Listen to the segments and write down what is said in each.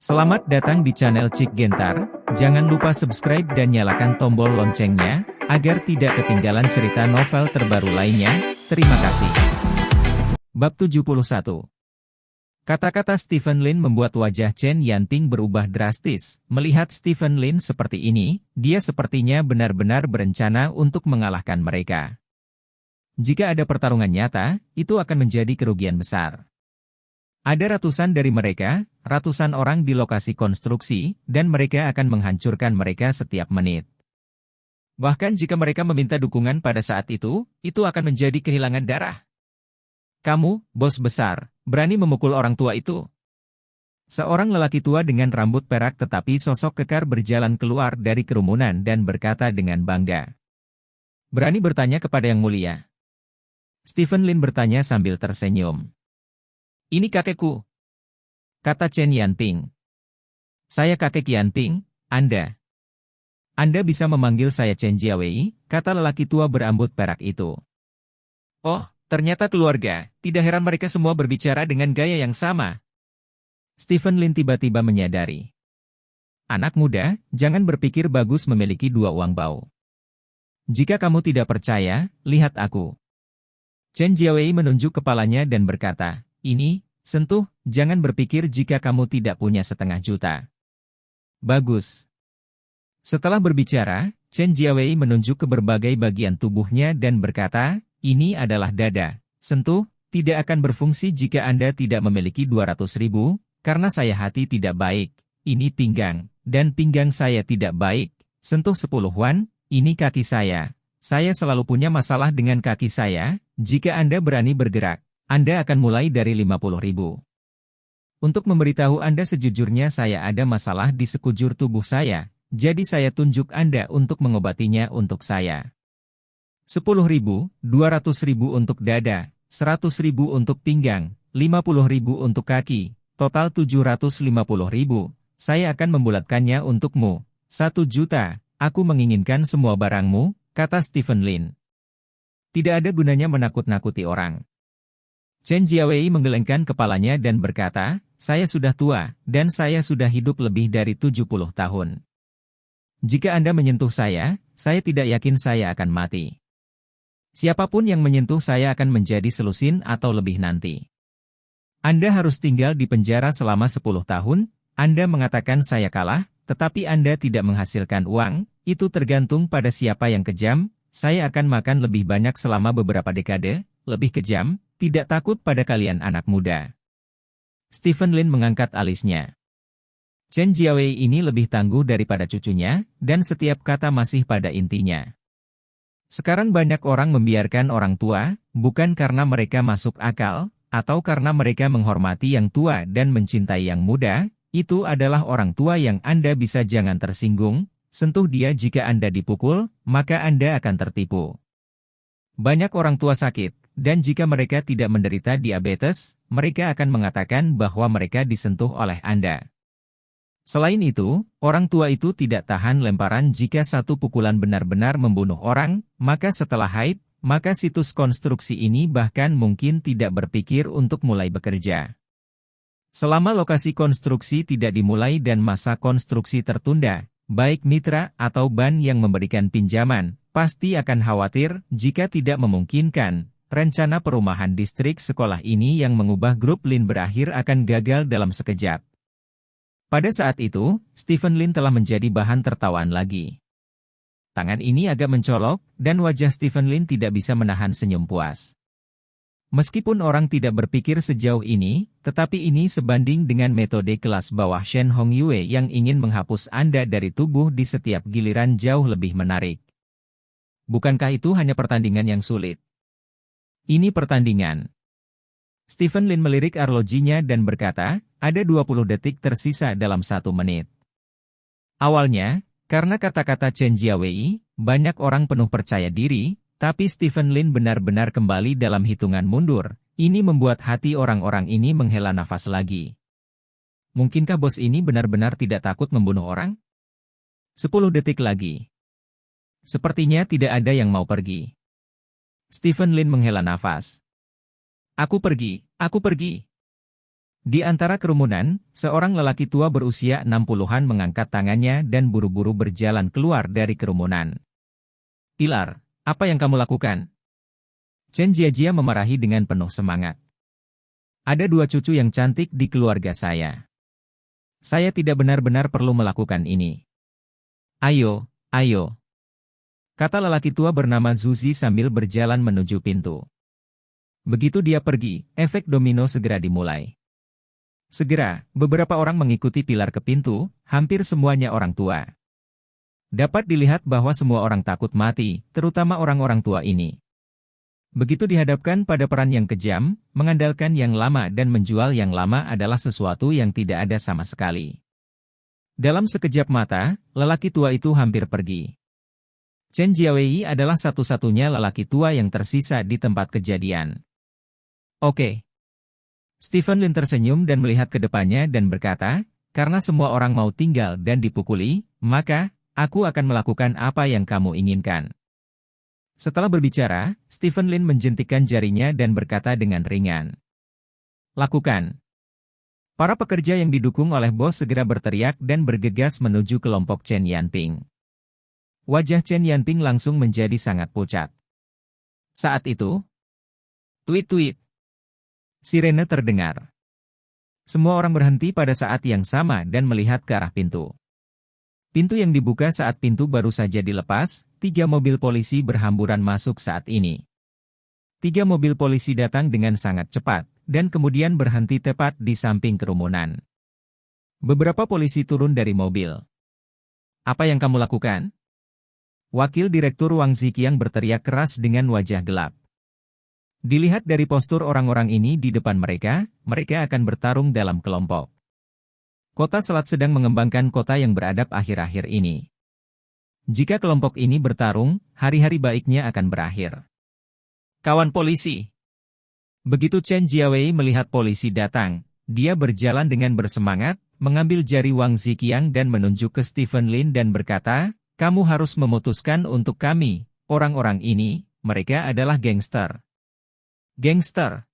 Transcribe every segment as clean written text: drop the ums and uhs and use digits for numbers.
Selamat datang di channel Cik Gentar, jangan lupa subscribe dan nyalakan tombol loncengnya, agar tidak ketinggalan cerita novel terbaru lainnya, terima kasih. Bab 71. Kata-kata Stephen Lin membuat wajah Chen Yanping berubah drastis. Melihat Stephen Lin seperti ini, dia sepertinya benar-benar berencana untuk mengalahkan mereka. Jika ada pertarungan nyata, itu akan menjadi kerugian besar. Ada ratusan dari mereka, ratusan orang di lokasi konstruksi, dan mereka akan menghancurkan mereka setiap menit. Bahkan jika mereka meminta dukungan pada saat itu akan menjadi kehilangan darah. Kamu, bos besar, berani memukul orang tua itu? Seorang lelaki tua dengan rambut perak tetapi sosok kekar berjalan keluar dari kerumunan dan berkata dengan bangga. Berani bertanya kepada yang mulia? Stephen Lin bertanya sambil tersenyum. Ini kakekku, kata Chen Yanping. Saya kakek Yanping, Anda. Anda bisa memanggil saya Chen Jiawei, kata lelaki tua berambut perak itu. Oh, ternyata keluarga, tidak heran mereka semua berbicara dengan gaya yang sama. Stephen Lin tiba-tiba menyadari. Anak muda, jangan berpikir bagus memiliki dua uang bau. Jika kamu tidak percaya, lihat aku. Chen Jiawei menunjuk kepalanya dan berkata, ini, sentuh, jangan berpikir jika kamu tidak punya 500 juta. Bagus. Setelah berbicara, Chen Jiawei menunjuk ke berbagai bagian tubuhnya dan berkata, ini adalah dada. Sentuh, tidak akan berfungsi jika Anda tidak memiliki 200.000, karena saya hati tidak baik. Ini pinggang, dan pinggang saya tidak baik. Sentuh 10 Wan, ini kaki saya. Saya selalu punya masalah dengan kaki saya, jika Anda berani bergerak. Anda akan mulai dari 50.000. Untuk memberitahu Anda sejujurnya saya ada masalah di sekujur tubuh saya, jadi saya tunjuk Anda untuk mengobatinya untuk saya. 10.000, 200.000 untuk dada, 100.000 untuk pinggang, 50.000 untuk kaki, total 750.000. Saya akan membulatkannya untukmu. 1 juta, aku menginginkan semua barangmu, kata Stephen Lin. Tidak ada gunanya menakut-nakuti orang. Chen Jiawei menggelengkan kepalanya dan berkata, saya sudah tua, dan saya sudah hidup lebih dari 70 tahun. Jika Anda menyentuh saya tidak yakin saya akan mati. Siapapun yang menyentuh saya akan menjadi selusin atau lebih nanti. Anda harus tinggal di penjara selama 10 tahun, Anda mengatakan saya kalah, tetapi Anda tidak menghasilkan uang, itu tergantung pada siapa yang kejam, saya akan makan lebih banyak selama beberapa dekade, lebih kejam, tidak takut pada kalian anak muda. Stephen Lin mengangkat alisnya. Chen Jiawei ini lebih tangguh daripada cucunya, dan setiap kata masih pada intinya. Sekarang banyak orang membiarkan orang tua, bukan karena mereka masuk akal, atau karena mereka menghormati yang tua dan mencintai yang muda, itu adalah orang tua yang Anda bisa jangan tersinggung, sentuh dia jika Anda dipukul, maka Anda akan tertipu. Banyak orang tua sakit, dan jika mereka tidak menderita diabetes, mereka akan mengatakan bahwa mereka disentuh oleh Anda. Selain itu, orang tua itu tidak tahan lemparan jika satu pukulan benar-benar membunuh orang, maka setelah haid, maka situs konstruksi ini bahkan mungkin tidak berpikir untuk mulai bekerja. Selama lokasi konstruksi tidak dimulai dan masa konstruksi tertunda, baik mitra atau ban yang memberikan pinjaman, pasti akan khawatir jika tidak memungkinkan. Rencana perumahan distrik sekolah ini yang mengubah grup Lin berakhir akan gagal dalam sekejap. Pada saat itu, Stephen Lin telah menjadi bahan tertawaan lagi. Tangan ini agak mencolok, dan wajah Stephen Lin tidak bisa menahan senyum puas. Meskipun orang tidak berpikir sejauh ini, tetapi ini sebanding dengan metode kelas bawah Shen Hongyue yang ingin menghapus Anda dari tubuh di setiap giliran jauh lebih menarik. Bukankah itu hanya pertandingan yang sulit? Ini pertandingan. Stephen Lin melirik arlojinya dan berkata, ada 20 detik tersisa dalam 1 menit. Awalnya, karena kata-kata Chen Jiawei, banyak orang penuh percaya diri, tapi Stephen Lin benar-benar kembali dalam hitungan mundur. Ini membuat hati orang-orang ini menghela nafas lagi. Mungkinkah bos ini benar-benar tidak takut membunuh orang? 10 detik lagi. Sepertinya tidak ada yang mau pergi. Stephen Lin menghela nafas. Aku pergi, aku pergi. Di antara kerumunan, seorang lelaki tua berusia 60-an mengangkat tangannya dan buru-buru berjalan keluar dari kerumunan. Pilar, apa yang kamu lakukan? Chen Jiajia memarahi dengan penuh semangat. Ada 2 cucu yang cantik di keluarga saya. Saya tidak benar-benar perlu melakukan ini. Ayo, ayo. Kata lelaki tua bernama Zuzi sambil berjalan menuju pintu. Begitu dia pergi, efek domino segera dimulai. Segera, beberapa orang mengikuti Pilar ke pintu, hampir semuanya orang tua. Dapat dilihat bahwa semua orang takut mati, terutama orang-orang tua ini. Begitu dihadapkan pada peran yang kejam, mengandalkan yang lama dan menjual yang lama adalah sesuatu yang tidak ada sama sekali. Dalam sekejap mata, lelaki tua itu hampir pergi. Chen Jiawei adalah satu-satunya lelaki tua yang tersisa di tempat kejadian. Oke. Stephen Lin tersenyum dan melihat ke depannya dan berkata, karena semua orang mau tinggal dan dipukuli, maka, aku akan melakukan apa yang kamu inginkan. Setelah berbicara, Stephen Lin menjentikkan jarinya dan berkata dengan ringan. Lakukan. Para pekerja yang didukung oleh bos segera berteriak dan bergegas menuju kelompok Chen Yanping. Wajah Chen Yanping langsung menjadi sangat pucat. Saat itu, tweet-tweet. Sirene terdengar. Semua orang berhenti pada saat yang sama dan melihat ke arah pintu. Pintu yang dibuka saat pintu baru saja dilepas, 3 mobil polisi berhamburan masuk saat ini. 3 mobil polisi datang dengan sangat cepat, dan kemudian berhenti tepat di samping kerumunan. Beberapa polisi turun dari mobil. Apa yang kamu lakukan? Wakil Direktur Wang Ziqiang berteriak keras dengan wajah gelap. Dilihat dari postur orang-orang ini di depan mereka, mereka akan bertarung dalam kelompok. Kota Selat sedang mengembangkan kota yang beradab akhir-akhir ini. Jika kelompok ini bertarung, hari-hari baiknya akan berakhir. Kawan polisi. Begitu Chen Jiawei melihat polisi datang, dia berjalan dengan bersemangat, mengambil jari Wang Ziqiang dan menunjuk ke Stephen Lin dan berkata, kamu harus memutuskan untuk kami, orang-orang ini, mereka adalah gangster. Gangster.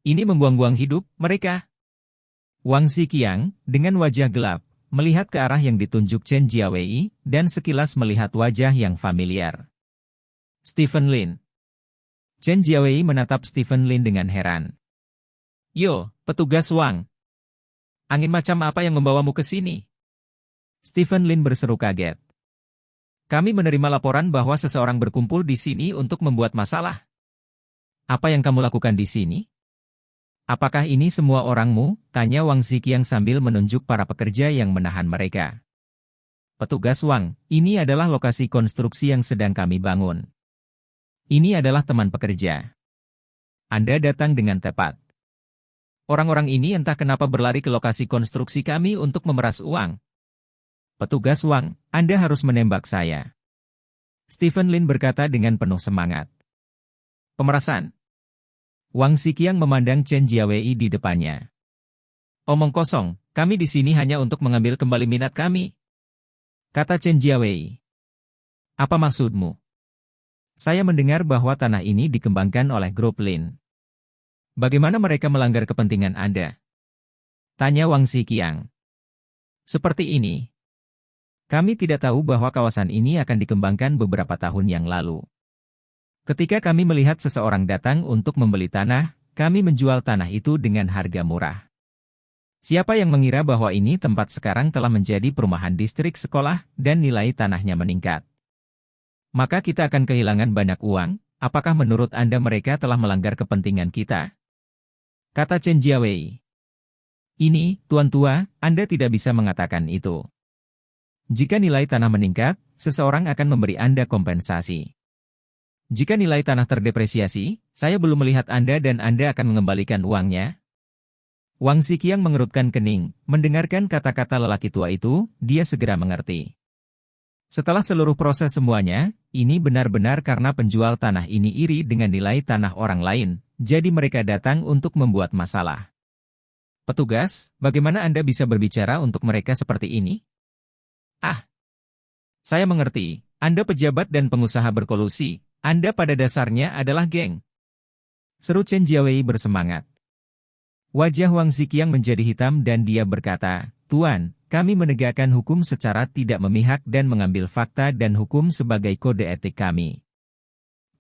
Ini membuang-buang hidup mereka. Wang Ziqiang, dengan wajah gelap, melihat ke arah yang ditunjuk Chen Jiawei, dan sekilas melihat wajah yang familiar. Stephen Lin. Chen Jiawei menatap Stephen Lin dengan heran. Yo, petugas Wang. Angin macam apa yang membawamu ke sini? Stephen Lin berseru kaget. Kami menerima laporan bahwa seseorang berkumpul di sini untuk membuat masalah. Apa yang kamu lakukan di sini? Apakah ini semua orangmu? Tanya Wang Ziqiang sambil menunjuk para pekerja yang menahan mereka. Petugas Wang, ini adalah lokasi konstruksi yang sedang kami bangun. Ini adalah teman pekerja. Anda datang dengan tepat. Orang-orang ini entah kenapa berlari ke lokasi konstruksi kami untuk memeras uang. Petugas Wang, Anda harus menembak saya. Stephen Lin berkata dengan penuh semangat. Pemerasan. Wang Ziqiang memandang Chen Jiawei di depannya. Omong kosong, kami di sini hanya untuk mengambil kembali minat kami. Kata Chen Jiawei. Apa maksudmu? Saya mendengar bahwa tanah ini dikembangkan oleh grup Lin. Bagaimana mereka melanggar kepentingan Anda? Tanya Wang Ziqiang. Seperti ini. Kami tidak tahu bahwa kawasan ini akan dikembangkan beberapa tahun yang lalu. Ketika kami melihat seseorang datang untuk membeli tanah, kami menjual tanah itu dengan harga murah. Siapa yang mengira bahwa ini tempat sekarang telah menjadi perumahan distrik sekolah dan nilai tanahnya meningkat? Maka kita akan kehilangan banyak uang. Apakah menurut Anda mereka telah melanggar kepentingan kita? Kata Chen Jiawei. Ini, Tuan Tua, Anda tidak bisa mengatakan itu. Jika nilai tanah meningkat, seseorang akan memberi Anda kompensasi. Jika nilai tanah terdepresiasi, saya belum melihat Anda dan Anda akan mengembalikan uangnya. Wang Ziqiang mengerutkan kening, mendengarkan kata-kata lelaki tua itu, dia segera mengerti. Setelah seluruh proses semuanya, ini benar-benar karena penjual tanah ini iri dengan nilai tanah orang lain, jadi mereka datang untuk membuat masalah. Petugas, bagaimana Anda bisa berbicara untuk mereka seperti ini? Saya mengerti, Anda pejabat dan pengusaha berkolusi. Anda pada dasarnya adalah geng. Seru Chen Jiawei bersemangat. Wajah Wang Ziqiang menjadi hitam dan dia berkata, "Tuan, kami menegakkan hukum secara tidak memihak dan mengambil fakta dan hukum sebagai kode etik kami.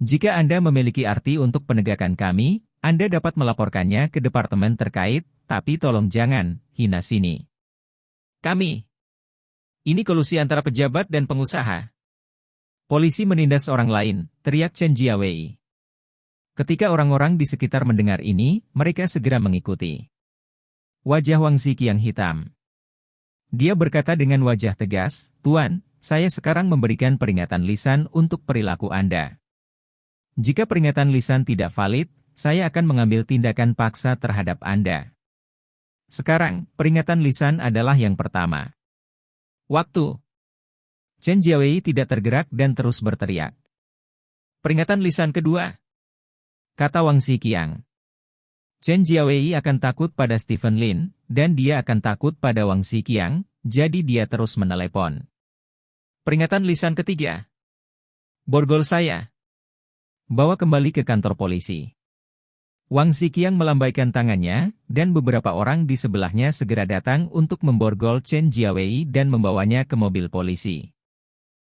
Jika Anda memiliki arti untuk penegakan kami, Anda dapat melaporkannya ke departemen terkait, tapi tolong jangan hina sini. Kami. Ini kolusi antara pejabat dan pengusaha." Polisi menindas orang lain, teriak Chen Jiawei. Ketika orang-orang di sekitar mendengar ini, mereka segera mengikuti. Wajah Wang Ziqiang hitam. Dia berkata dengan wajah tegas, "Tuan, saya sekarang memberikan peringatan lisan untuk perilaku Anda. Jika peringatan lisan tidak valid, saya akan mengambil tindakan paksa terhadap Anda. Sekarang, peringatan lisan adalah yang pertama. Waktu." Chen Jiawei tidak tergerak dan terus berteriak. "Peringatan lisan kedua," kata Wang Ziqiang. Chen Jiawei akan takut pada Stephen Lin, dan dia akan takut pada Wang Ziqiang, jadi dia terus menelepon. "Peringatan lisan ketiga. Borgol saya. Bawa kembali ke kantor polisi." Wang Ziqiang melambaikan tangannya, dan beberapa orang di sebelahnya segera datang untuk memborgol Chen Jiawei dan membawanya ke mobil polisi.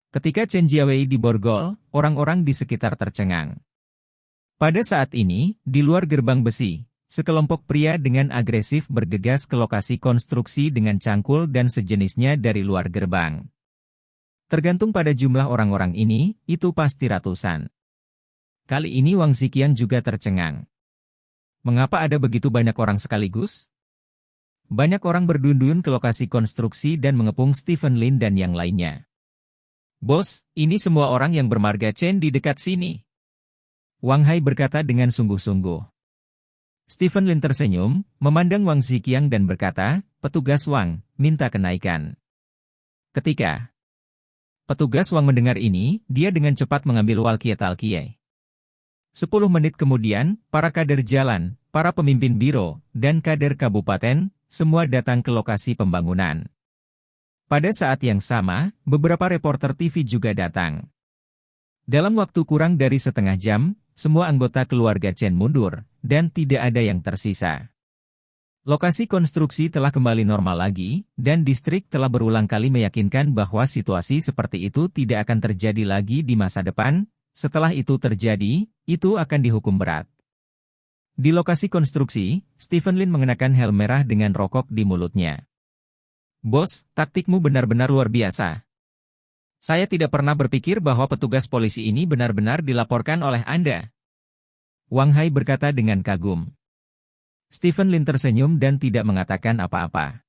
Ketika Chen Jiawei diborgol, orang-orang di sekitar tercengang. Pada saat ini, di luar gerbang besi, sekelompok pria dengan agresif bergegas ke lokasi konstruksi dengan cangkul dan sejenisnya dari luar gerbang. Tergantung pada jumlah orang-orang ini, itu pasti ratusan. Kali ini Wang Ziqiang juga tercengang. Mengapa ada begitu banyak orang sekaligus? Banyak orang berduyun-duyun ke lokasi konstruksi dan mengepung Stephen Lin dan yang lainnya. "Bos, ini semua orang yang bermarga Chen di dekat sini," Wang Hai berkata dengan sungguh-sungguh. Stephen Lin tersenyum, memandang Wang Ziqiang dan berkata, "Petugas Wang, minta kenaikan." Ketika petugas Wang mendengar ini, dia dengan cepat mengambil walkie-talkie. 10 menit kemudian, para kader jalan, para pemimpin biro, dan kader kabupaten, semua datang ke lokasi pembangunan. Pada saat yang sama, beberapa reporter TV juga datang. Dalam waktu kurang dari setengah jam, semua anggota keluarga Chen mundur, dan tidak ada yang tersisa. Lokasi konstruksi telah kembali normal lagi, dan distrik telah berulang kali meyakinkan bahwa situasi seperti itu tidak akan terjadi lagi di masa depan. Setelah itu terjadi, itu akan dihukum berat. Di lokasi konstruksi, Stephen Lin mengenakan helm merah dengan rokok di mulutnya. "Bos, taktikmu benar-benar luar biasa. Saya tidak pernah berpikir bahwa petugas polisi ini benar-benar dilaporkan oleh Anda." Wang Hai berkata dengan kagum. Stephen Lin tersenyum dan tidak mengatakan apa-apa.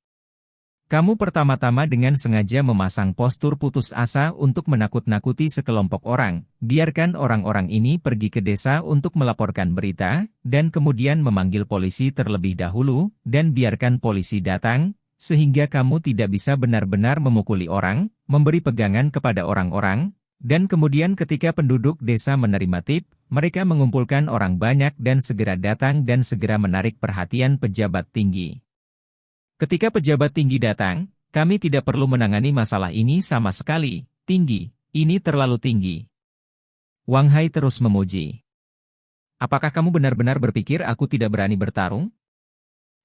"Kamu pertama-tama dengan sengaja memasang postur putus asa untuk menakut-nakuti sekelompok orang. Biarkan orang-orang ini pergi ke desa untuk melaporkan berita, dan kemudian memanggil polisi terlebih dahulu, dan biarkan polisi datang, sehingga kamu tidak bisa benar-benar memukuli orang, memberi pegangan kepada orang-orang, dan kemudian ketika penduduk desa menerima tip, mereka mengumpulkan orang banyak dan segera datang dan segera menarik perhatian pejabat tinggi. Ketika pejabat tinggi datang, kami tidak perlu menangani masalah ini sama sekali. Tinggi, ini terlalu tinggi." Wang Hai terus memuji. "Apakah kamu benar-benar berpikir aku tidak berani bertarung?"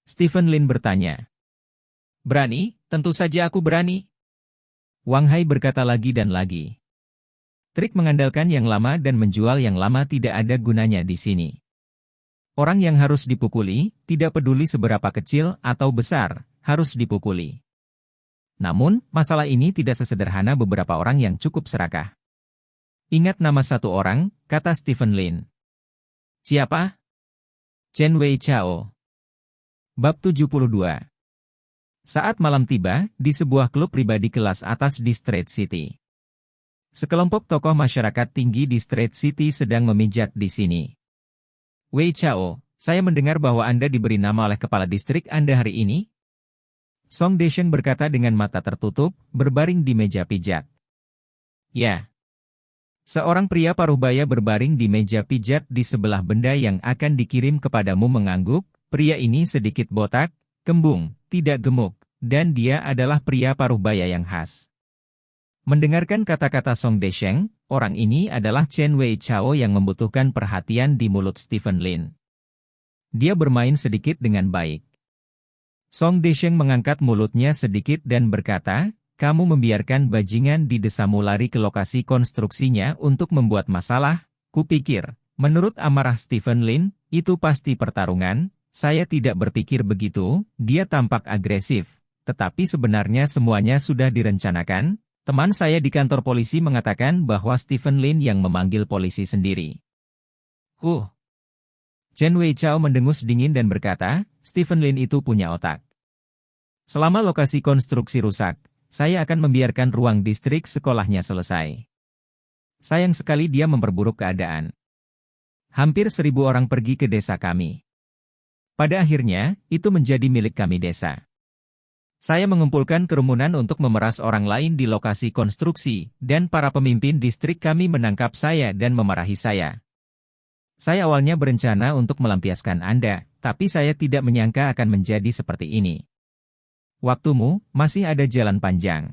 Stephen Lin bertanya. "Berani, tentu saja aku berani." Wang Hai berkata lagi dan lagi. Trik mengandalkan yang lama dan menjual yang lama tidak ada gunanya di sini. Orang yang harus dipukuli, tidak peduli seberapa kecil atau besar, harus dipukuli. Namun, masalah ini tidak sesederhana beberapa orang yang cukup serakah. "Ingat nama satu orang," kata Stephen Lin. "Siapa?" "Chen Wei Chao." Bab 72. Saat malam tiba, di sebuah klub pribadi kelas atas di Street City. Sekelompok tokoh masyarakat tinggi di Street City sedang memijat di sini. "Wei Chao, saya mendengar bahwa Anda diberi nama oleh kepala distrik Anda hari ini?" Song Desheng berkata dengan mata tertutup, berbaring di meja pijat. "Ya." Seorang pria paruhbaya berbaring di meja pijat di sebelah benda yang akan dikirim kepadamu mengangguk. Pria ini sedikit botak, kembung, tidak gemuk, dan dia adalah pria paruhbaya yang khas. Mendengarkan kata-kata Song Desheng, orang ini adalah Chen Wei Chao yang membutuhkan perhatian di mulut Stephen Lin. Dia bermain sedikit dengan baik. Song Desheng mengangkat mulutnya sedikit dan berkata, kamu membiarkan bajingan di desamu lari ke lokasi konstruksinya untuk membuat masalah, kupikir. Menurut amarah Stephen Lin, itu pasti pertarungan. Saya tidak berpikir begitu, dia tampak agresif. Tetapi sebenarnya semuanya sudah direncanakan. Teman saya di kantor polisi mengatakan bahwa Stephen Lin yang memanggil polisi sendiri. Chen Weichao mendengus dingin dan berkata, Stephen Lin itu punya otak. Selama lokasi konstruksi rusak, saya akan membiarkan ruang distrik sekolahnya selesai. Sayang sekali dia memperburuk keadaan. Hampir 1.000 orang pergi ke desa kami. Pada akhirnya, itu menjadi milik kami desa. Saya mengumpulkan kerumunan untuk memeras orang lain di lokasi konstruksi, dan para pemimpin distrik kami menangkap saya dan memarahi saya. Saya awalnya berencana untuk melampiaskan Anda, tapi saya tidak menyangka akan menjadi seperti ini. Waktumu, masih ada jalan panjang.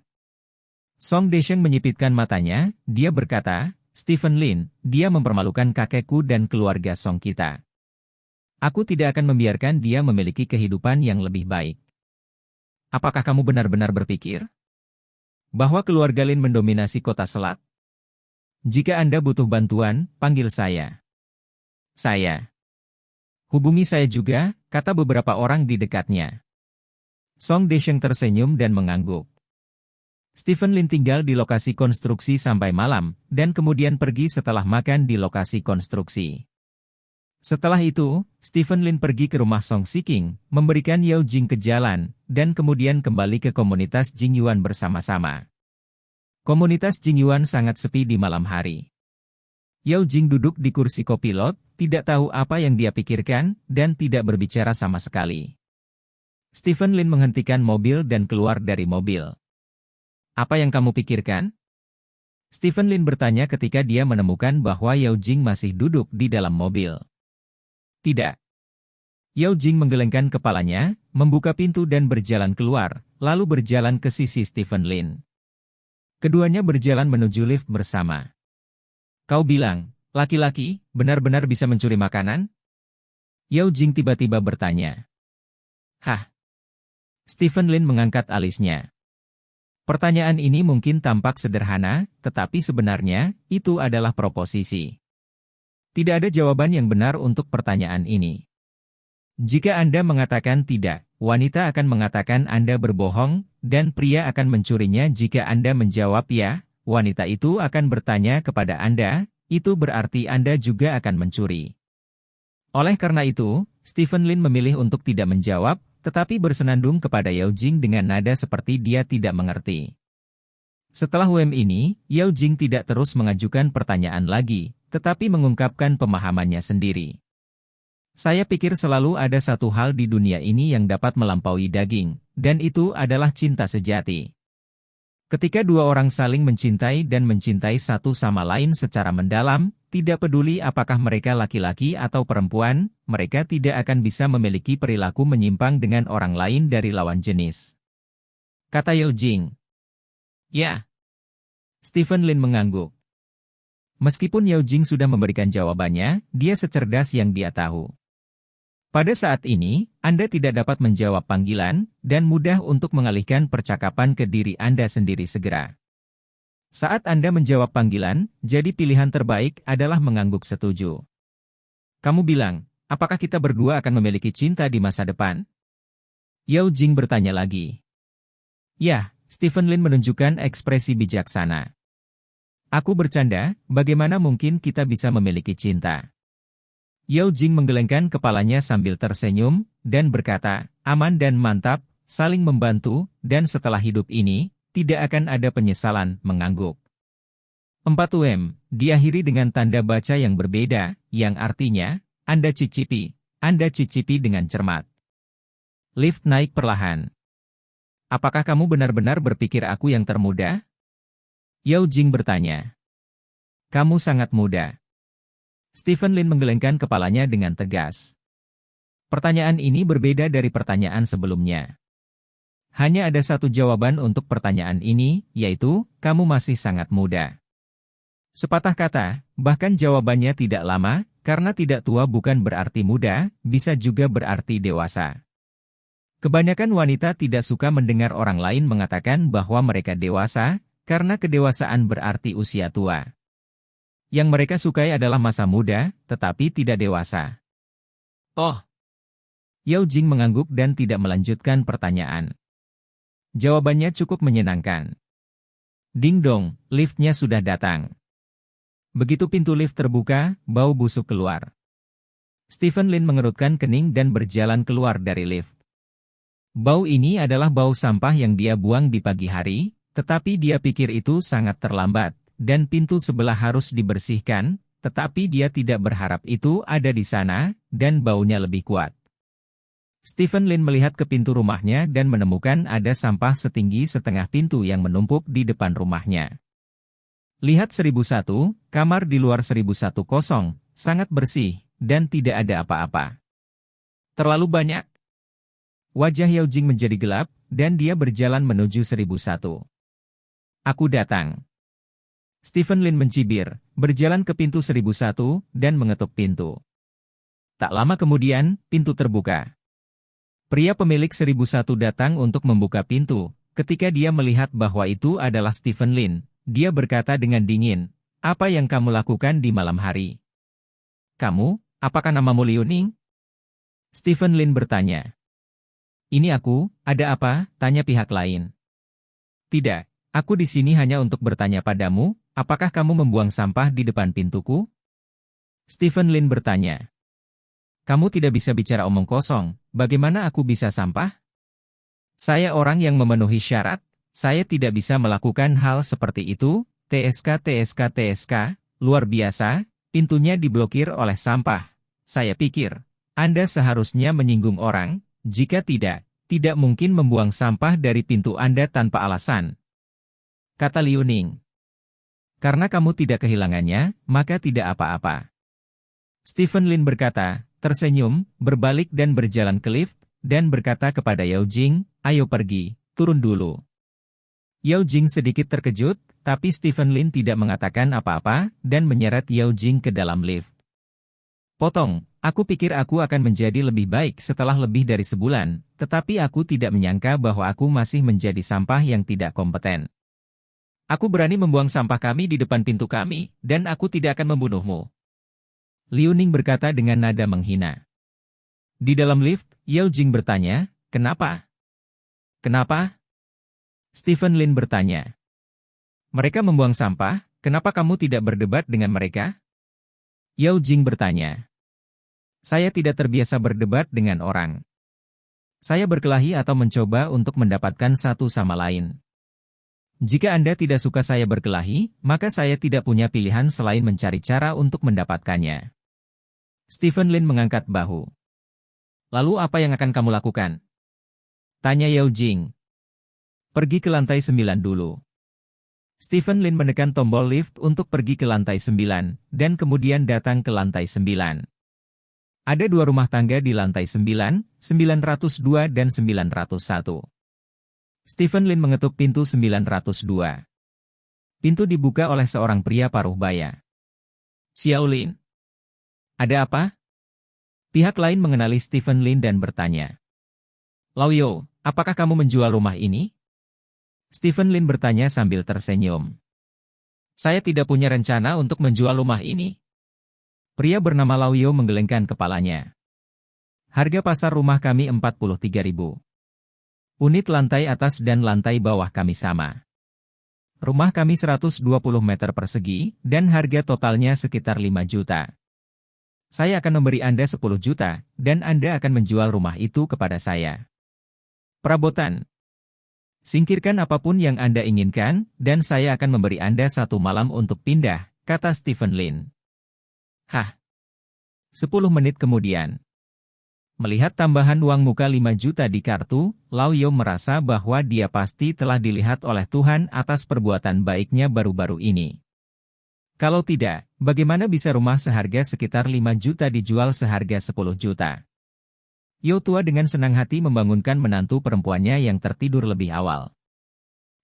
Song Desheng menyipitkan matanya, dia berkata, Stephen Lin, dia mempermalukan kakekku dan keluarga Song kita. Aku tidak akan membiarkan dia memiliki kehidupan yang lebih baik. Apakah kamu benar-benar berpikir bahwa keluarga Lin mendominasi kota Selat? Jika Anda butuh bantuan, panggil saya. Hubungi saya juga, kata beberapa orang di dekatnya. Song Desheng tersenyum dan mengangguk. Stephen Lin tinggal di lokasi konstruksi sampai malam, dan kemudian pergi setelah makan di lokasi konstruksi. Setelah itu, Stephen Lin pergi ke rumah Song Siking, memberikan Yao Jing ke jalan, dan kemudian kembali ke komunitas Jingyuan bersama-sama. Komunitas Jingyuan sangat sepi di malam hari. Yao Jing duduk di kursi kopilot, tidak tahu apa yang dia pikirkan, dan tidak berbicara sama sekali. Stephen Lin menghentikan mobil dan keluar dari mobil. Apa yang kamu pikirkan? Stephen Lin bertanya ketika dia menemukan bahwa Yao Jing masih duduk di dalam mobil. Tidak. Yao Jing menggelengkan kepalanya, membuka pintu dan berjalan keluar, lalu berjalan ke sisi Stephen Lin. Keduanya berjalan menuju lift bersama. Kau bilang, laki-laki, benar-benar bisa mencuri makanan? Yao Jing tiba-tiba bertanya. Hah? Stephen Lin mengangkat alisnya. Pertanyaan ini mungkin tampak sederhana, tetapi sebenarnya, itu adalah proposisi. Tidak ada jawaban yang benar untuk pertanyaan ini. Jika Anda mengatakan tidak, wanita akan mengatakan Anda berbohong, dan pria akan mencurinya jika Anda menjawab ya. Wanita itu akan bertanya kepada Anda, itu berarti Anda juga akan mencuri. Oleh karena itu, Stephen Lin memilih untuk tidak menjawab, tetapi bersenandung kepada Yao Jing dengan nada seperti dia tidak mengerti. Setelah ini, Yao Jing tidak terus mengajukan pertanyaan lagi, tetapi mengungkapkan pemahamannya sendiri. Saya pikir selalu ada satu hal di dunia ini yang dapat melampaui daging, dan itu adalah cinta sejati. Ketika dua orang saling mencintai dan mencintai satu sama lain secara mendalam, tidak peduli apakah mereka laki-laki atau perempuan, mereka tidak akan bisa memiliki perilaku menyimpang dengan orang lain dari lawan jenis. Kata Yao Jing. Ya. Stephen Lin mengangguk. Meskipun Yao Jing sudah memberikan jawabannya, dia secerdas yang dia tahu. Pada saat ini, Anda tidak dapat menjawab panggilan, dan mudah untuk mengalihkan percakapan ke diri Anda sendiri segera. Saat Anda menjawab panggilan, jadi pilihan terbaik adalah mengangguk setuju. Kamu bilang, apakah kita berdua akan memiliki cinta di masa depan? Yao Jing bertanya lagi. Ya, Stephen Lin menunjukkan ekspresi bijaksana. Aku bercanda, bagaimana mungkin kita bisa memiliki cinta? Yao Jing menggelengkan kepalanya sambil tersenyum, dan berkata, aman dan mantap, saling membantu, dan setelah hidup ini, tidak akan ada penyesalan, mengangguk. 4 diakhiri dengan tanda baca yang berbeda, yang artinya, Anda cicipi dengan cermat. Lift naik perlahan. Apakah kamu benar-benar berpikir aku yang termuda? Yao Jing bertanya. Kamu sangat muda. Stephen Lin menggelengkan kepalanya dengan tegas. Pertanyaan ini berbeda dari pertanyaan sebelumnya. Hanya ada satu jawaban untuk pertanyaan ini, yaitu, kamu masih sangat muda. Sepatah kata, bahkan jawabannya tidak lama, karena tidak tua bukan berarti muda, bisa juga berarti dewasa. Kebanyakan wanita tidak suka mendengar orang lain mengatakan bahwa mereka dewasa, karena kedewasaan berarti usia tua. Yang mereka sukai adalah masa muda, tetapi tidak dewasa. Oh. Yao Jing mengangguk dan tidak melanjutkan pertanyaan. Jawabannya cukup menyenangkan. Ding dong, liftnya sudah datang. Begitu pintu lift terbuka, bau busuk keluar. Stephen Lin mengerutkan kening dan berjalan keluar dari lift. Bau ini adalah bau sampah yang dia buang di pagi hari, tetapi dia pikir itu sangat terlambat, dan pintu sebelah harus dibersihkan, tetapi dia tidak berharap itu ada di sana, dan baunya lebih kuat. Stephen Lin melihat ke pintu rumahnya dan menemukan ada sampah setinggi setengah pintu yang menumpuk di depan rumahnya. Lihat 1001, kamar di luar 1001 kosong, sangat bersih, dan tidak ada apa-apa. Terlalu banyak. Wajah Yao Jing menjadi gelap, dan dia berjalan menuju 1001. Aku datang. Stephen Lin mencibir, berjalan ke pintu 1001, dan mengetuk pintu. Tak lama kemudian, pintu terbuka. Pria pemilik 1001 datang untuk membuka pintu. Ketika dia melihat bahwa itu adalah Stephen Lin, dia berkata dengan dingin, "Apa yang kamu lakukan di malam hari?" "Kamu, apakah namamu Liu Ning?" Stephen Lin bertanya. "Ini aku, ada apa?" tanya pihak lain. "Tidak, aku di sini hanya untuk bertanya padamu, apakah kamu membuang sampah di depan pintuku?" Stephen Lin bertanya. "Kamu tidak bisa bicara omong kosong, bagaimana aku bisa sampah? Saya orang yang memenuhi syarat, saya tidak bisa melakukan hal seperti itu, TSK, luar biasa, pintunya diblokir oleh sampah. Saya pikir, Anda seharusnya menyinggung orang, jika tidak mungkin membuang sampah dari pintu Anda tanpa alasan," kata Liu Ning. "Karena kamu tidak kehilangannya, maka tidak apa-apa." Stephen Lin berkata, tersenyum, berbalik dan berjalan ke lift, dan berkata kepada Yao Jing, "Ayo pergi, turun dulu." Yao Jing sedikit terkejut, tapi Stephen Lin tidak mengatakan apa-apa, dan menyeret Yao Jing ke dalam lift. "Potong, aku pikir aku akan menjadi lebih baik setelah lebih dari sebulan, tetapi aku tidak menyangka bahwa aku masih menjadi sampah yang tidak kompeten. Aku berani membuang sampah kami di depan pintu kami, dan aku tidak akan membunuhmu." Liu Ning berkata dengan nada menghina. Di dalam lift, Yao Jing bertanya, "Kenapa?" "Kenapa?" Stephen Lin bertanya. "Mereka membuang sampah, kenapa kamu tidak berdebat dengan mereka?" Yao Jing bertanya. "Saya tidak terbiasa berdebat dengan orang. Saya berkelahi atau mencoba untuk mendapatkan satu sama lain. Jika Anda tidak suka saya berkelahi, maka saya tidak punya pilihan selain mencari cara untuk mendapatkannya." Stephen Lin mengangkat bahu. "Lalu apa yang akan kamu lakukan?" tanya Yao Jing. "Pergi ke lantai 9 dulu." Stephen Lin menekan tombol lift untuk pergi ke lantai 9, dan kemudian datang ke lantai 9. Ada dua rumah tangga di lantai 9, 902 dan 901. Stephen Lin mengetuk pintu 902. Pintu dibuka oleh seorang pria paruh baya. "Xiao Lin. Ada apa?" Pihak lain mengenali Stephen Lin dan bertanya. "Lao Yo, apakah kamu menjual rumah ini?" Stephen Lin bertanya sambil tersenyum. "Saya tidak punya rencana untuk menjual rumah ini." Pria bernama Lao Yo menggelengkan kepalanya. "Harga pasar rumah kami 43.000. Unit lantai atas dan lantai bawah kami sama. Rumah kami 120 meter persegi, dan harga totalnya sekitar 5 juta. Saya akan memberi Anda 10 juta, dan Anda akan menjual rumah itu kepada saya. Perabotan. Singkirkan apapun yang Anda inginkan, dan saya akan memberi Anda 1 malam untuk pindah," kata Stephen Lin. "Hah?" 10 menit kemudian. Melihat tambahan uang muka 5 juta di kartu, Lao Yo merasa bahwa dia pasti telah dilihat oleh Tuhan atas perbuatan baiknya baru-baru ini. Kalau tidak, bagaimana bisa rumah seharga sekitar 5 juta dijual seharga 10 juta? Yo tua dengan senang hati membangunkan menantu perempuannya yang tertidur lebih awal.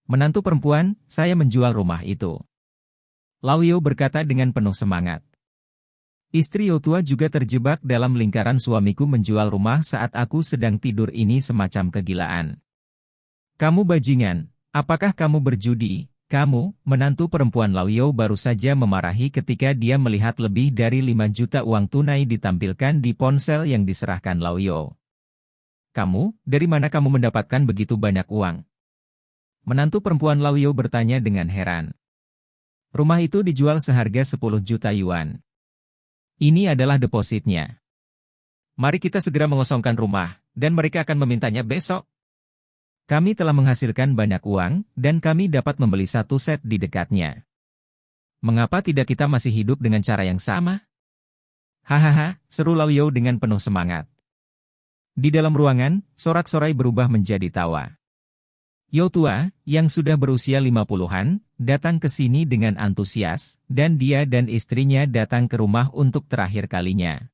"Menantu perempuan, saya menjual rumah itu." Lao Yo berkata dengan penuh semangat. Istri Yotua juga terjebak dalam lingkaran suamiku menjual rumah saat aku sedang tidur ini semacam kegilaan. Kamu bajingan, apakah kamu berjudi? Kamu, menantu perempuan Lauyo baru saja memarahi ketika dia melihat lebih dari 5 juta uang tunai ditampilkan di ponsel yang diserahkan Lauyo. Kamu, dari mana kamu mendapatkan begitu banyak uang? Menantu perempuan Lauyo bertanya dengan heran. Rumah itu dijual seharga 10 juta yuan. Ini adalah depositnya. Mari kita segera mengosongkan rumah, dan mereka akan memintanya besok. Kami telah menghasilkan banyak uang, dan kami dapat membeli satu set di dekatnya. Mengapa tidak kita masih hidup dengan cara yang sama? Hahaha, seru Lauyo dengan penuh semangat. Di dalam ruangan, sorak-sorai berubah menjadi tawa. Yotua, yang sudah berusia 50-an, datang ke sini dengan antusias, dan dia dan istrinya datang ke rumah untuk terakhir kalinya.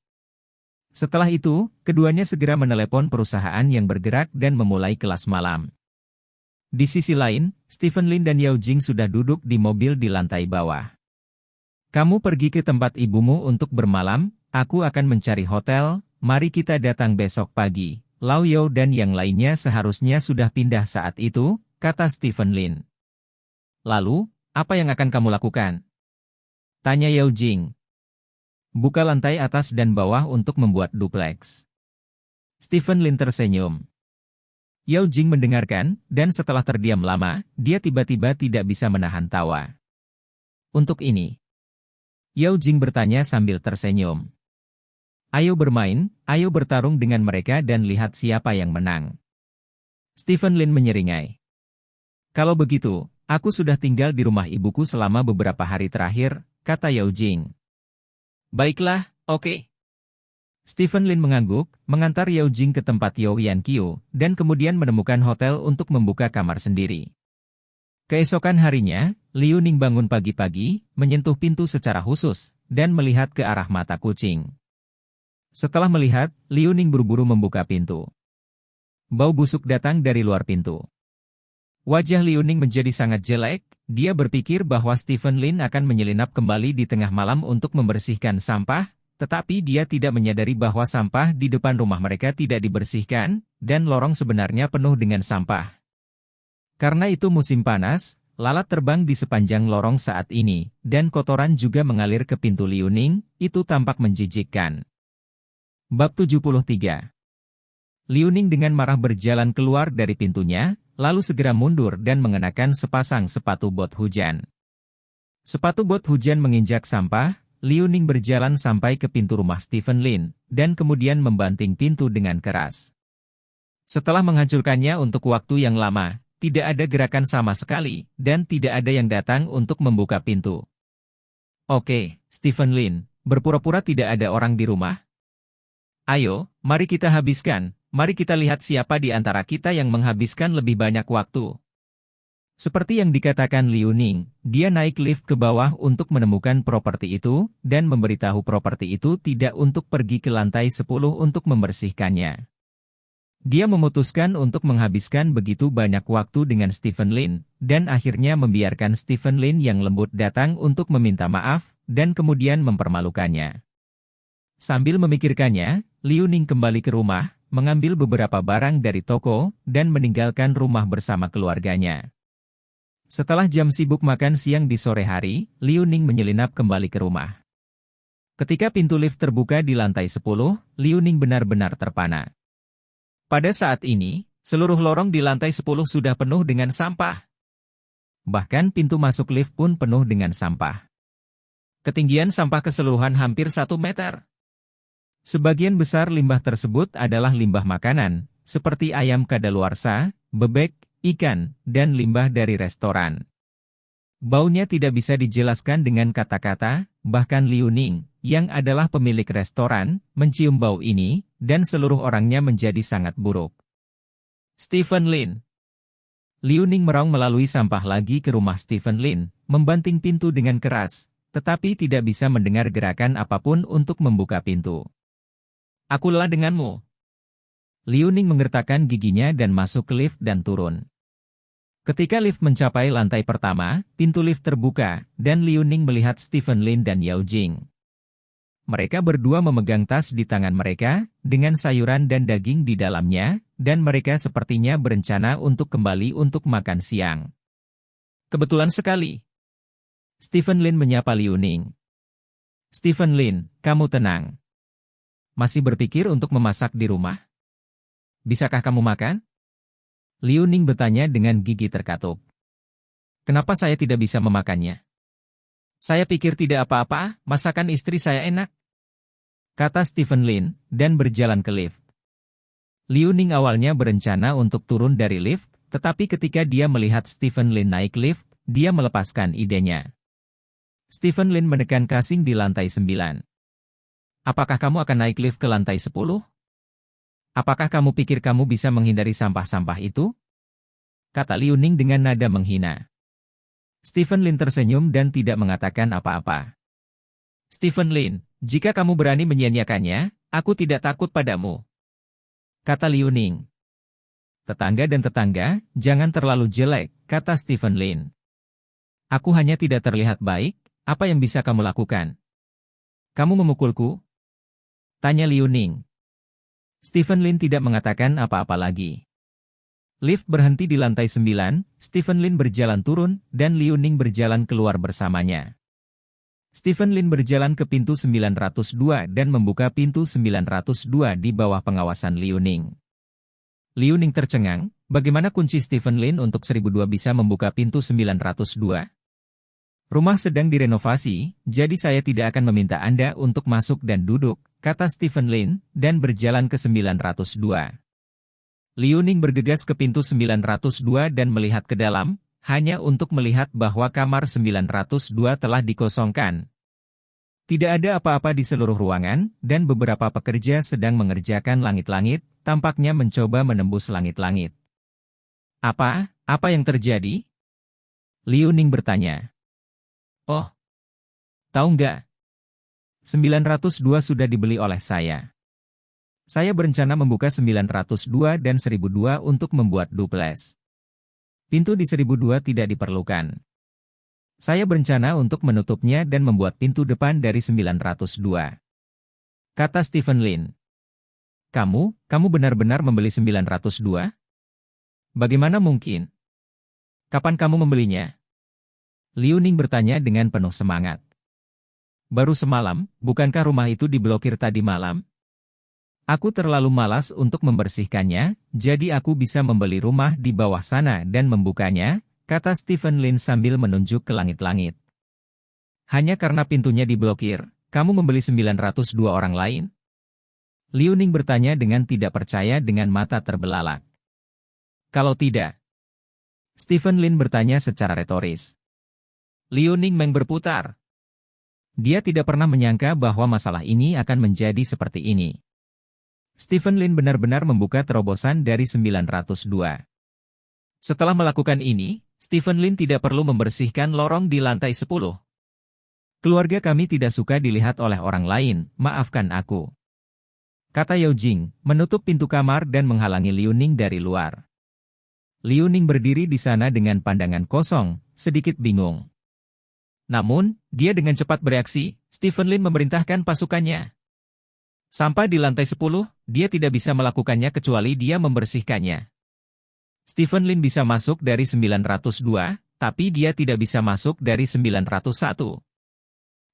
Setelah itu, keduanya segera menelepon perusahaan yang bergerak dan memulai kelas malam. Di sisi lain, Stephen Lin dan Yao Jing sudah duduk di mobil di lantai bawah. Kamu pergi ke tempat ibumu untuk bermalam, aku akan mencari hotel, mari kita datang besok pagi. Lau Yao dan yang lainnya seharusnya sudah pindah saat itu, kata Stephen Lin. Lalu, apa yang akan kamu lakukan? Tanya Yao Jing. Buka lantai atas dan bawah untuk membuat dupleks. Stephen Lin tersenyum. Yao Jing mendengarkan, dan setelah terdiam lama, dia tiba-tiba tidak bisa menahan tawa. Untuk ini, Yao Jing bertanya sambil tersenyum. Ayo bermain, ayo bertarung dengan mereka dan lihat siapa yang menang. Stephen Lin menyeringai. Kalau begitu, aku sudah tinggal di rumah ibuku selama beberapa hari terakhir, kata Yao Jing. Baiklah, oke. Stephen Lin mengangguk, mengantar Yao Jing ke tempat Yao Yankio, dan kemudian menemukan hotel untuk membuka kamar sendiri. Keesokan harinya, Liu Ning bangun pagi-pagi, menyentuh pintu secara khusus, dan melihat ke arah mata kucing. Setelah melihat, Liu Ning buru-buru membuka pintu. Bau busuk datang dari luar pintu. Wajah Liu Ning menjadi sangat jelek, dia berpikir bahwa Stephen Lin akan menyelinap kembali di tengah malam untuk membersihkan sampah, tetapi dia tidak menyadari bahwa sampah di depan rumah mereka tidak dibersihkan, dan lorong sebenarnya penuh dengan sampah. Karena itu musim panas, lalat terbang di sepanjang lorong saat ini, dan kotoran juga mengalir ke pintu Liu Ning, itu tampak menjijikkan. Bab 73. Liu Ning dengan marah berjalan keluar dari pintunya, lalu segera mundur dan mengenakan sepasang sepatu bot hujan. Sepatu bot hujan menginjak sampah, Liu Ning berjalan sampai ke pintu rumah Stephen Lin, dan kemudian membanting pintu dengan keras. Setelah menghancurkannya untuk waktu yang lama, tidak ada gerakan sama sekali, dan tidak ada yang datang untuk membuka pintu. Oke, Stephen Lin, berpura-pura tidak ada orang di rumah? Ayo, mari kita habiskan. Mari kita lihat siapa di antara kita yang menghabiskan lebih banyak waktu. Seperti yang dikatakan Liu Ning, dia naik lift ke bawah untuk menemukan properti itu, dan memberitahu properti itu tidak untuk pergi ke lantai 10 untuk membersihkannya. Dia memutuskan untuk menghabiskan begitu banyak waktu dengan Stephen Lin, dan akhirnya membiarkan Stephen Lin yang lembut datang untuk meminta maaf, dan kemudian mempermalukannya. Sambil memikirkannya, Liu Ning kembali ke rumah, mengambil beberapa barang dari toko, dan meninggalkan rumah bersama keluarganya. Setelah jam sibuk makan siang di sore hari, Liu Ning menyelinap kembali ke rumah. Ketika pintu lift terbuka di lantai 10, Liu Ning benar-benar terpana. Pada saat ini, seluruh lorong di lantai 10 sudah penuh dengan sampah. Bahkan pintu masuk lift pun penuh dengan sampah. Ketinggian sampah keseluruhan hampir 1 meter. Sebagian besar limbah tersebut adalah limbah makanan, seperti ayam kadaluarsa, bebek, ikan, dan limbah dari restoran. Baunya tidak bisa dijelaskan dengan kata-kata, bahkan Liu Ning, yang adalah pemilik restoran, mencium bau ini, dan seluruh orangnya menjadi sangat buruk. Stephen Lin. Liu Ning meraung melalui sampah lagi ke rumah Stephen Lin, membanting pintu dengan keras, tetapi tidak bisa mendengar gerakan apapun untuk membuka pintu. Aku lelah denganmu. Liu Ning menggertakkan giginya dan masuk ke lift dan turun. Ketika lift mencapai lantai pertama, pintu lift terbuka, dan Liu Ning melihat Stephen Lin dan Yao Jing. Mereka berdua memegang tas di tangan mereka, dengan sayuran dan daging di dalamnya, dan mereka sepertinya berencana untuk kembali untuk makan siang. Kebetulan sekali. Stephen Lin menyapa Liu Ning. Stephen Lin, kamu tenang. Masih berpikir untuk memasak di rumah? Bisakah kamu makan? Liu Ning bertanya dengan gigi terkatup. Kenapa saya tidak bisa memakannya? Saya pikir tidak apa-apa, masakan istri saya enak. Kata Stephen Lin, dan berjalan ke lift. Liu Ning awalnya berencana untuk turun dari lift, tetapi ketika dia melihat Stephen Lin naik lift, dia melepaskan idenya. Stephen Lin menekan kasing di lantai 9. Apakah kamu akan naik lift ke lantai 10? Apakah kamu pikir kamu bisa menghindari sampah-sampah itu? Kata Liu Ning dengan nada menghina. Stephen Lin tersenyum dan tidak mengatakan apa-apa. Stephen Lin, jika kamu berani menyia-nyiakannya, aku tidak takut padamu. Kata Liu Ning. Tetangga dan tetangga, jangan terlalu jelek, kata Stephen Lin. Aku hanya tidak terlihat baik, apa yang bisa kamu lakukan? Kamu memukulku? Tanya Liu Ning. Stephen Lin tidak mengatakan apa-apa lagi. Lift berhenti di lantai 9, Stephen Lin berjalan turun, dan Liu Ning berjalan keluar bersamanya. Stephen Lin berjalan ke pintu 902 dan membuka pintu 902 di bawah pengawasan Liu Ning. Liu Ning tercengang, bagaimana kunci Stephen Lin untuk 1002 bisa membuka pintu 902? Rumah sedang direnovasi, jadi saya tidak akan meminta Anda untuk masuk dan duduk, kata Stephen Lin, dan berjalan ke 902. Liu Ning bergegas ke pintu 902 dan melihat ke dalam, hanya untuk melihat bahwa kamar 902 telah dikosongkan. Tidak ada apa-apa di seluruh ruangan, dan beberapa pekerja sedang mengerjakan langit-langit, tampaknya mencoba menembus langit-langit. Apa yang terjadi? Liu Ning bertanya. Oh, tahu nggak? 902 sudah dibeli oleh saya. Saya berencana membuka 902 dan 1002 untuk membuat duples. Pintu di 1002 tidak diperlukan. Saya berencana untuk menutupnya dan membuat pintu depan dari 902. Kata Stephen Lin. Kamu benar-benar membeli 902? Bagaimana mungkin? Kapan kamu membelinya? Liu Ning bertanya dengan penuh semangat. Baru semalam, bukankah rumah itu diblokir tadi malam? Aku terlalu malas untuk membersihkannya, jadi aku bisa membeli rumah di bawah sana dan membukanya, kata Stephen Lin sambil menunjuk ke langit-langit. Hanya karena pintunya diblokir, kamu membeli 902 orang lain? Liu Ning bertanya dengan tidak percaya dengan mata terbelalak. Kalau tidak? Stephen Lin bertanya secara retoris. Liu Ning berputar. Dia tidak pernah menyangka bahwa masalah ini akan menjadi seperti ini. Stephen Lin benar-benar membuka terobosan dari 902. Setelah melakukan ini, Stephen Lin tidak perlu membersihkan lorong di lantai 10. Keluarga kami tidak suka dilihat oleh orang lain, maafkan aku. Kata Yao Jing, menutup pintu kamar dan menghalangi Liu Ning dari luar. Liu Ning berdiri di sana dengan pandangan kosong, sedikit bingung. Namun, dia dengan cepat bereaksi, Stephen Lin memerintahkan pasukannya. Sampai di lantai 10, dia tidak bisa melakukannya kecuali dia membersihkannya. Stephen Lin bisa masuk dari 902, tapi dia tidak bisa masuk dari 901.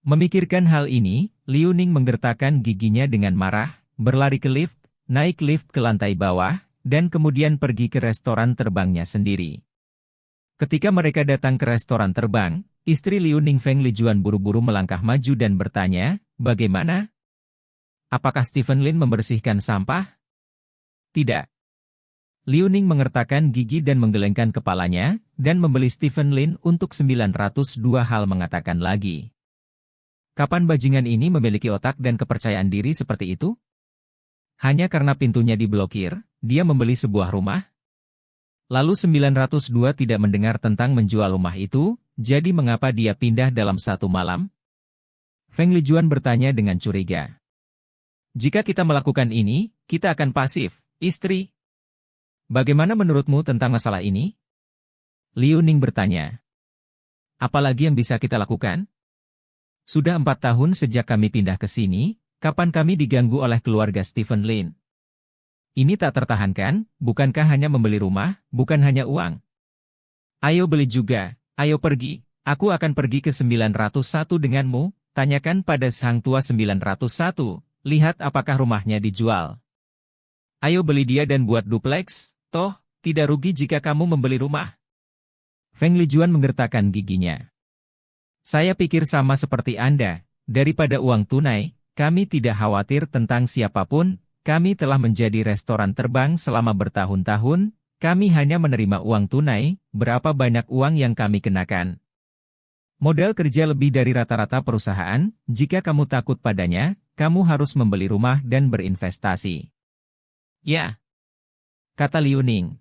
Memikirkan hal ini, Liu Ning menggertakkan giginya dengan marah, berlari ke lift, naik lift ke lantai bawah, dan kemudian pergi ke restoran terbangnya sendiri. Ketika mereka datang ke restoran terbang, istri Liu Ning Feng Lijuan buru-buru melangkah maju dan bertanya, bagaimana? Apakah Stephen Lin membersihkan sampah? Tidak. Liu Ning mengertakkan gigi dan menggelengkan kepalanya, dan membeli Stephen Lin untuk 902 hal mengatakan lagi. Kapan bajingan ini memiliki otak dan kepercayaan diri seperti itu? Hanya karena pintunya diblokir, dia membeli sebuah rumah? Lalu 902 tidak mendengar tentang menjual rumah itu, jadi mengapa dia pindah dalam satu malam? Feng Lijuan bertanya dengan curiga. Jika kita melakukan ini, kita akan pasif, istri. Bagaimana menurutmu tentang masalah ini? Liu Ning bertanya. Apalagi yang bisa kita lakukan? Sudah 4 tahun sejak kami pindah ke sini, kapan kami diganggu oleh keluarga Stephen Lin? Ini tak tertahankan, bukankah hanya membeli rumah, bukan hanya uang? Ayo beli juga, ayo pergi. Aku akan pergi ke 901 denganmu, tanyakan pada sang tua 901, lihat apakah rumahnya dijual. Ayo beli dia dan buat dupleks, toh, tidak rugi jika kamu membeli rumah. Feng Lijuan menggertakkan giginya. Saya pikir sama seperti Anda, daripada uang tunai, kami tidak khawatir tentang siapapun, kami telah menjadi restoran terbang selama bertahun-tahun, kami hanya menerima uang tunai, berapa banyak uang yang kami kenakan. Modal kerja lebih dari rata-rata perusahaan, jika kamu takut padanya, kamu harus membeli rumah dan berinvestasi. Ya, kata Liu Ning.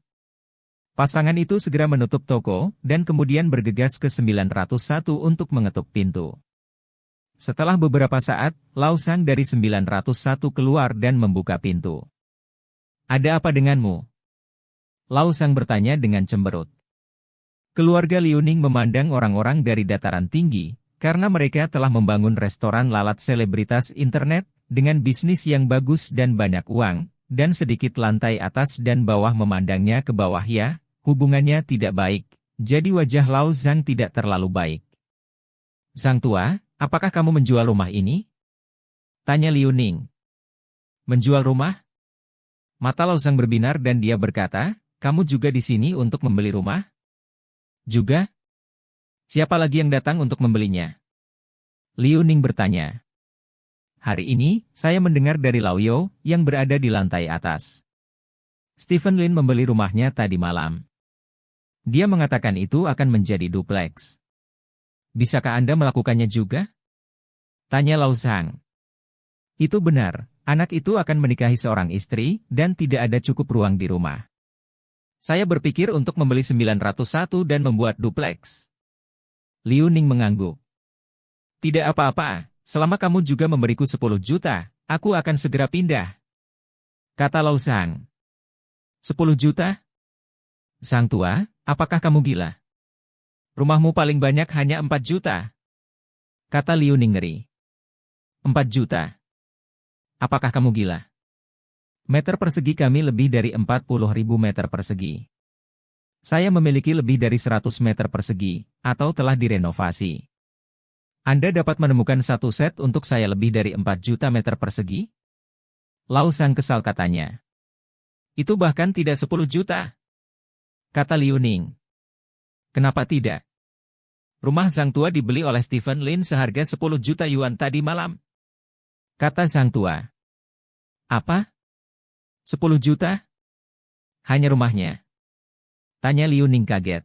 Pasangan itu segera menutup toko, dan kemudian bergegas ke 901 untuk mengetuk pintu. Setelah beberapa saat, Lao Sang dari 901 keluar dan membuka pintu. Ada apa denganmu? Lao Sang bertanya dengan cemberut. Keluarga Liu Ning memandang orang-orang dari dataran tinggi, karena mereka telah membangun restoran lalat selebritas internet, dengan bisnis yang bagus dan banyak uang, dan sedikit lantai atas dan bawah memandangnya ke bawah ya, hubungannya tidak baik, jadi wajah Lao Sang tidak terlalu baik. Sang tua, apakah kamu menjual rumah ini? Tanya Liu Ning. Menjual rumah? Mata Lao Sang berbinar dan dia berkata, kamu juga di sini untuk membeli rumah? Juga? Siapa lagi yang datang untuk membelinya? Liu Ning bertanya. Hari ini, saya mendengar dari Lao Yo, yang berada di lantai atas. Stephen Lin membeli rumahnya tadi malam. Dia mengatakan itu akan menjadi dupleks. Bisakah Anda melakukannya juga? Tanya Lao Sang. Itu benar, anak itu akan menikahi seorang istri, dan tidak ada cukup ruang di rumah. Saya berpikir untuk membeli 901 dan membuat dupleks. Liu Ning mengangguk. Tidak apa-apa, selama kamu juga memberiku 10 juta, aku akan segera pindah. Kata Lao Sang. 10 juta? Sang tua, apakah kamu gila? Rumahmu paling banyak hanya 4 juta. Kata Liu Ning ngeri. 4 juta. Apakah kamu gila? Meter persegi kami lebih dari 40.000 meter persegi. Saya memiliki lebih dari 100 meter persegi, atau telah direnovasi. Anda dapat menemukan satu set untuk saya lebih dari 4 juta meter persegi? Lao Sang kesal katanya. Itu bahkan tidak 10 juta. Kata Liu Ning. Kenapa tidak? Rumah sang tua dibeli oleh Stephen Lin seharga 10 juta yuan tadi malam. Kata sang tua. Apa? 10 juta? Hanya rumahnya? Tanya Liu Ning kaget.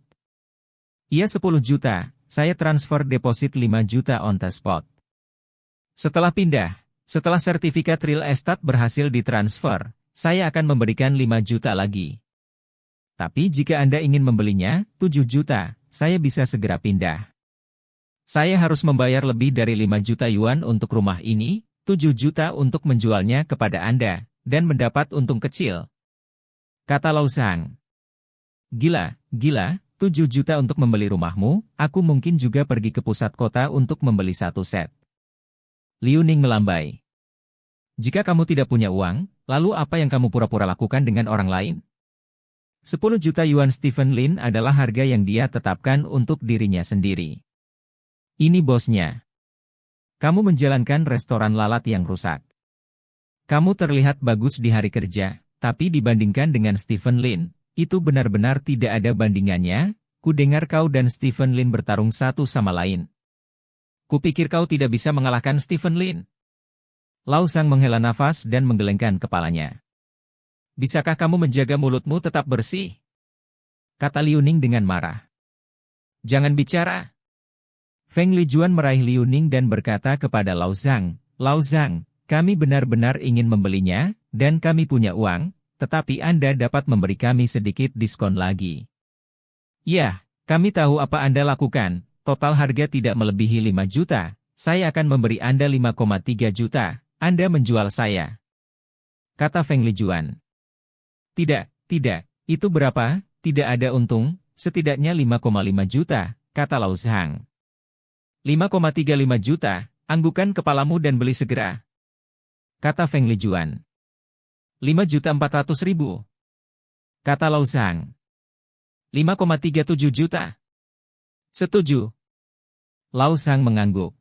Iya 10 juta, saya transfer deposit 5 juta on the spot. Setelah pindah, setelah sertifikat real estate berhasil ditransfer, saya akan memberikan 5 juta lagi. Tapi jika Anda ingin membelinya, 7 juta, saya bisa segera pindah. Saya harus membayar lebih dari 5 juta yuan untuk rumah ini, 7 juta untuk menjualnya kepada Anda, dan mendapat untung kecil. Kata Lao Sang. Gila, 7 juta untuk membeli rumahmu, aku mungkin juga pergi ke pusat kota untuk membeli satu set. Liu Ning melambai. Jika kamu tidak punya uang, lalu apa yang kamu pura-pura lakukan dengan orang lain? 10 juta yuan Stephen Lin adalah harga yang dia tetapkan untuk dirinya sendiri. Ini bosnya. Kamu menjalankan restoran lalat yang rusak. Kamu terlihat bagus di hari kerja, tapi dibandingkan dengan Stephen Lin, itu benar-benar tidak ada bandingannya. Kudengar kau dan Stephen Lin bertarung satu sama lain. Kupikir kau tidak bisa mengalahkan Stephen Lin. Lao Sang menghela nafas dan menggelengkan kepalanya. Bisakah kamu menjaga mulutmu tetap bersih? Kata Liu Ning dengan marah. Jangan bicara. Feng Lijuan meraih Liu Ning dan berkata kepada Lao Sang, Lao Sang, kami benar-benar ingin membelinya, dan kami punya uang, tetapi Anda dapat memberi kami sedikit diskon lagi. Ya, kami tahu apa Anda lakukan, total harga tidak melebihi 5 juta, saya akan memberi Anda 5,3 juta, Anda menjual saya. Kata Feng Lijuan. Tidak, itu berapa, tidak ada untung, setidaknya 5,5 juta, kata Lao Sang. 5,35 juta, Anggukan kepalamu dan beli segera, kata Feng Lijuan. 5.400.000, kata Lau Zhang. 5,37 juta. Setuju. Lau Zhang mengangguk.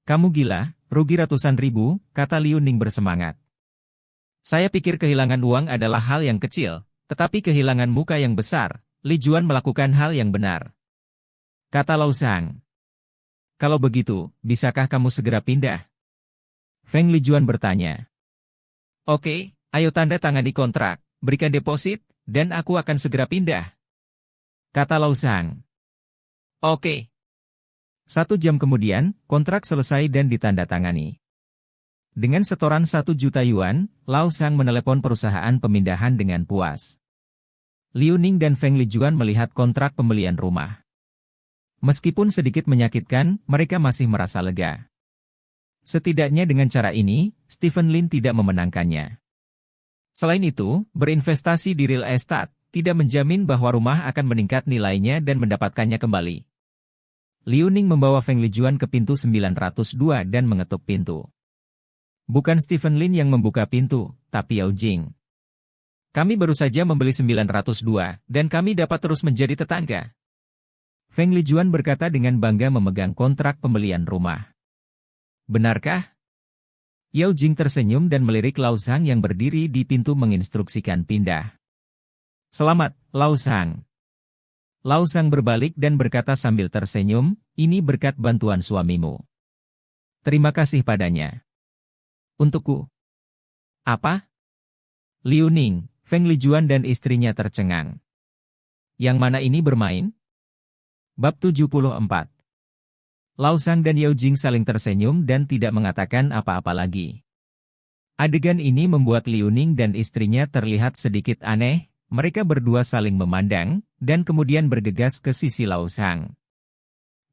Kamu gila, rugi ratusan ribu, kata Liu Ning bersemangat. Saya pikir kehilangan uang adalah hal yang kecil, tetapi kehilangan muka yang besar. Li Juan melakukan hal yang benar, kata Lau Zhang. Kalau begitu, bisakah kamu segera pindah? Feng Lijuan bertanya. Oke, ayo tanda tangani kontrak, berikan deposit, dan aku akan segera pindah, kata Lau Zhang. Oke. 1 jam kemudian, kontrak selesai dan ditandatangani. Dengan setoran 1 juta yuan, Lau Zhang menelepon perusahaan pemindahan dengan puas. Liu Ning dan Feng Lijuan melihat kontrak pembelian rumah. Meskipun sedikit menyakitkan, mereka masih merasa lega. Setidaknya dengan cara ini, Stephen Lin tidak memenangkannya. Selain itu, berinvestasi di real estate tidak menjamin bahwa rumah akan meningkat nilainya dan mendapatkannya kembali. Liu Ning membawa Feng Lijuan ke pintu 902 dan mengetuk pintu. Bukan Stephen Lin yang membuka pintu, tapi Yao Jing. Kami baru saja membeli 902, dan kami dapat terus menjadi tetangga. Feng Lijuan berkata dengan bangga memegang kontrak pembelian rumah. Benarkah? Yao Jing tersenyum dan melirik Lau Zhang yang berdiri di pintu menginstruksikan pindah. Selamat, Lau Zhang. Lau Zhang berbalik dan berkata sambil tersenyum, ini berkat bantuan suamimu. Terima kasih padanya. Untukku. Apa? Liu Ning, Feng Lijuan dan istrinya tercengang. Yang mana ini bermain? Bab 74. Lau Zhang dan Yao Jing saling tersenyum dan tidak mengatakan apa-apa lagi. Adegan ini membuat Liu Ning dan istrinya terlihat sedikit aneh, mereka berdua saling memandang, dan kemudian bergegas ke sisi Lau Zhang.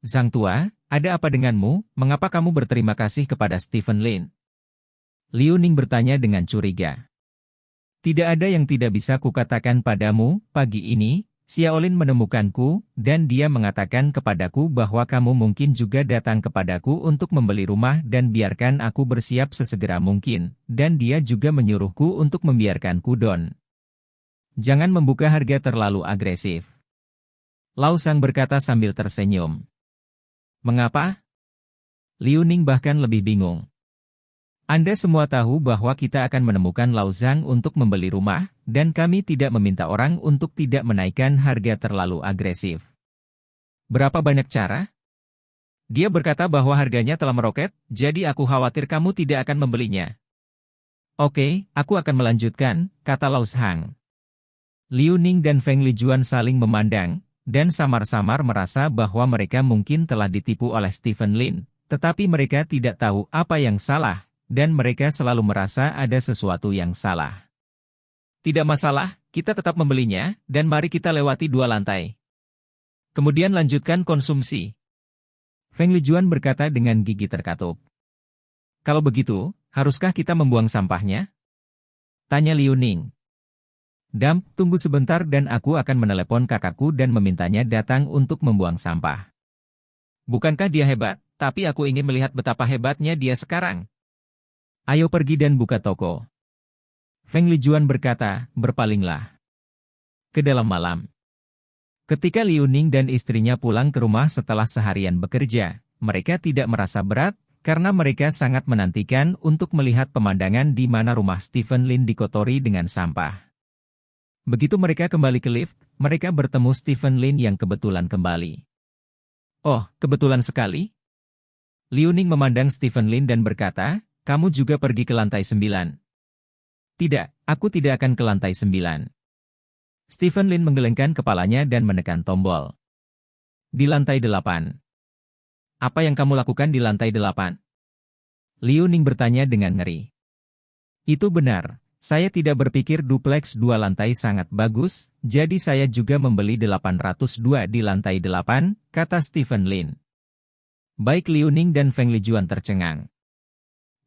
Zhang tua, ada apa denganmu, mengapa kamu berterima kasih kepada Stephen Lin? Liu Ning bertanya dengan curiga. Tidak ada yang tidak bisa kukatakan padamu, pagi ini, Xiaolin menemukanku, dan dia mengatakan kepadaku bahwa kamu mungkin juga datang kepadaku untuk membeli rumah dan biarkan aku bersiap sesegera mungkin, dan dia juga menyuruhku untuk membiarkanku don. Jangan membuka harga terlalu agresif. Lau Zhang berkata sambil tersenyum. Mengapa? Liu Ning bahkan lebih bingung. Anda semua tahu bahwa kita akan menemukan Lau Zhang untuk membeli rumah, dan kami tidak meminta orang untuk tidak menaikkan harga terlalu agresif. Berapa banyak cara? Dia berkata bahwa harganya telah meroket, jadi aku khawatir kamu tidak akan membelinya. Oke, aku akan melanjutkan, kata Lau Zhang. Liu Ning dan Feng Lijuan saling memandang, dan samar-samar merasa bahwa mereka mungkin telah ditipu oleh Stephen Lin, tetapi mereka tidak tahu apa yang salah. Dan mereka selalu merasa ada sesuatu yang salah. Tidak masalah, kita tetap membelinya, dan mari kita lewati 2 lantai. Kemudian lanjutkan konsumsi. Feng Lijuan berkata dengan gigi terkatup. Kalau begitu, haruskah kita membuang sampahnya? Tanya Liu Ning. Dam, tunggu sebentar dan aku akan menelepon kakakku dan memintanya datang untuk membuang sampah. Bukankah dia hebat, tapi aku ingin melihat betapa hebatnya dia sekarang. Ayo pergi dan buka toko. Feng Lijuan berkata, berpalinglah ke dalam malam. Ketika Liu Ning dan istrinya pulang ke rumah setelah seharian bekerja, mereka tidak merasa berat, karena mereka sangat menantikan untuk melihat pemandangan di mana rumah Stephen Lin dikotori dengan sampah. Begitu mereka kembali ke lift, mereka bertemu Stephen Lin yang kebetulan kembali. Oh, kebetulan sekali. Liu Ning memandang Stephen Lin dan berkata, kamu juga pergi ke lantai 9. Tidak, aku tidak akan ke lantai 9. Stephen Lin menggelengkan kepalanya dan menekan tombol. Di lantai 8. Apa yang kamu lakukan di lantai 8? Liu Ning bertanya dengan ngeri. Itu benar, saya tidak berpikir dupleks 2 lantai sangat bagus, jadi saya juga membeli 802 di lantai 8, kata Stephen Lin. Baik Liu Ning dan Feng Lijuan tercengang.